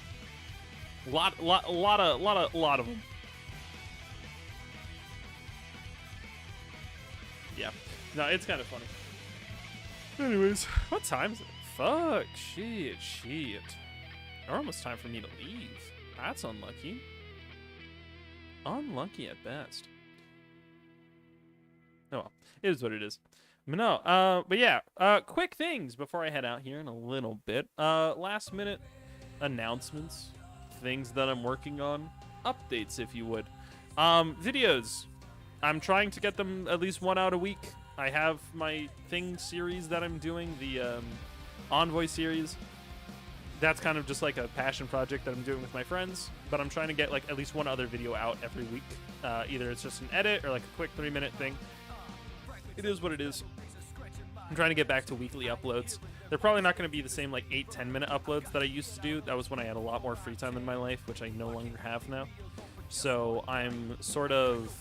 Lot of them. Yeah. No, it's kind of funny. Anyways, what time is it? Fuck, shit. Almost time for me to leave. That's unlucky. Unlucky at best. Oh well, it is what it is. But no, but yeah, quick things before I head out here in a little bit. Last minute announcements, things that I'm working on, updates if you would. Videos. I'm trying to get them at least one out a week. I have my Thing series that I'm doing, the Envoy series. That's kind of just like a passion project that I'm doing with my friends, but I'm trying to get like at least one other video out every week. Either it's just an edit or like a quick 3-minute thing. It is what it is. I'm trying to get back to weekly uploads. They're probably not going to be the same like 8-10 minute uploads that I used to do. That was when I had a lot more free time in my life, which I no longer have now. So I'm sort of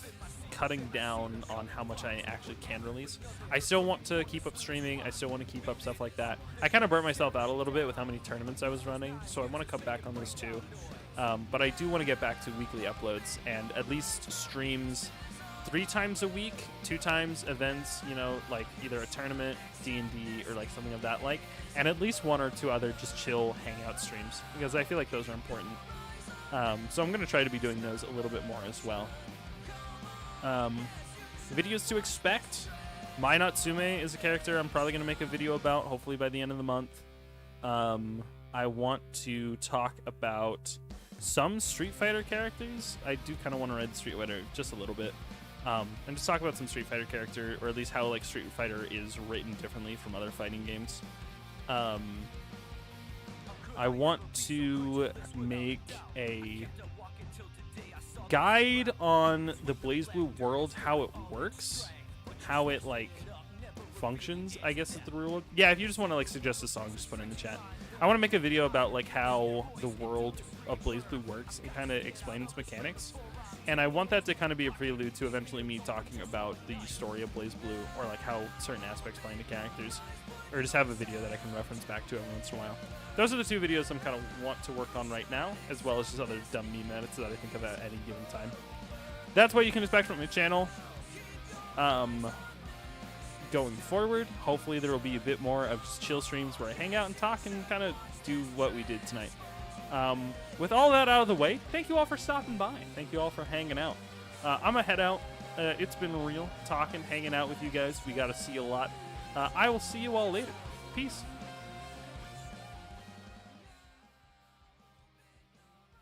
cutting down on how much I actually can release. I still want to keep up streaming. I still want to keep up stuff like that. I kind of burnt myself out a little bit with how many tournaments I was running, so I want to cut back on those too. But I do want to get back to weekly uploads and at least streams 3 times a week, 2 times events, you know, like either a tournament, D&D, or like something of that like, and at least 1 or 2 other just chill hangout streams, because I feel like those are important. So I'm going to try to be doing those a little bit more as well. Videos to expect. Mai Natsume is a character I'm probably going to make a video about, hopefully by the end of the month. I want to talk about some Street Fighter characters. I do kind of want to read Street Fighter just a little bit. And just talk about some Street Fighter character, or at least how like Street Fighter is written differently from other fighting games. I want to make a guide on the BlazBlue world, how it works, how it like functions, I guess is the rule. Yeah, if you just want to like suggest a song, just put it in the chat. I want to make a video about like how the world of BlazBlue works and kind of explain its mechanics. And I want that to kind of be a prelude to eventually me talking about the story of BlazBlue, or like how certain aspects play into characters, or just have a video that I can reference back to every once in a while. Those are the 2 videos I'm kind of want to work on right now, as well as just other dumb meme edits that I think of at any given time. That's what you can expect from my channel. Going forward, hopefully there will be a bit more of just chill streams where I hang out and talk and kind of do what we did tonight. With all that out of the way, thank you all for stopping by. Thank you all for hanging out. I'm gonna head out. It's been real talking, hanging out with you guys. We got to see a lot. I will see you all later. Peace.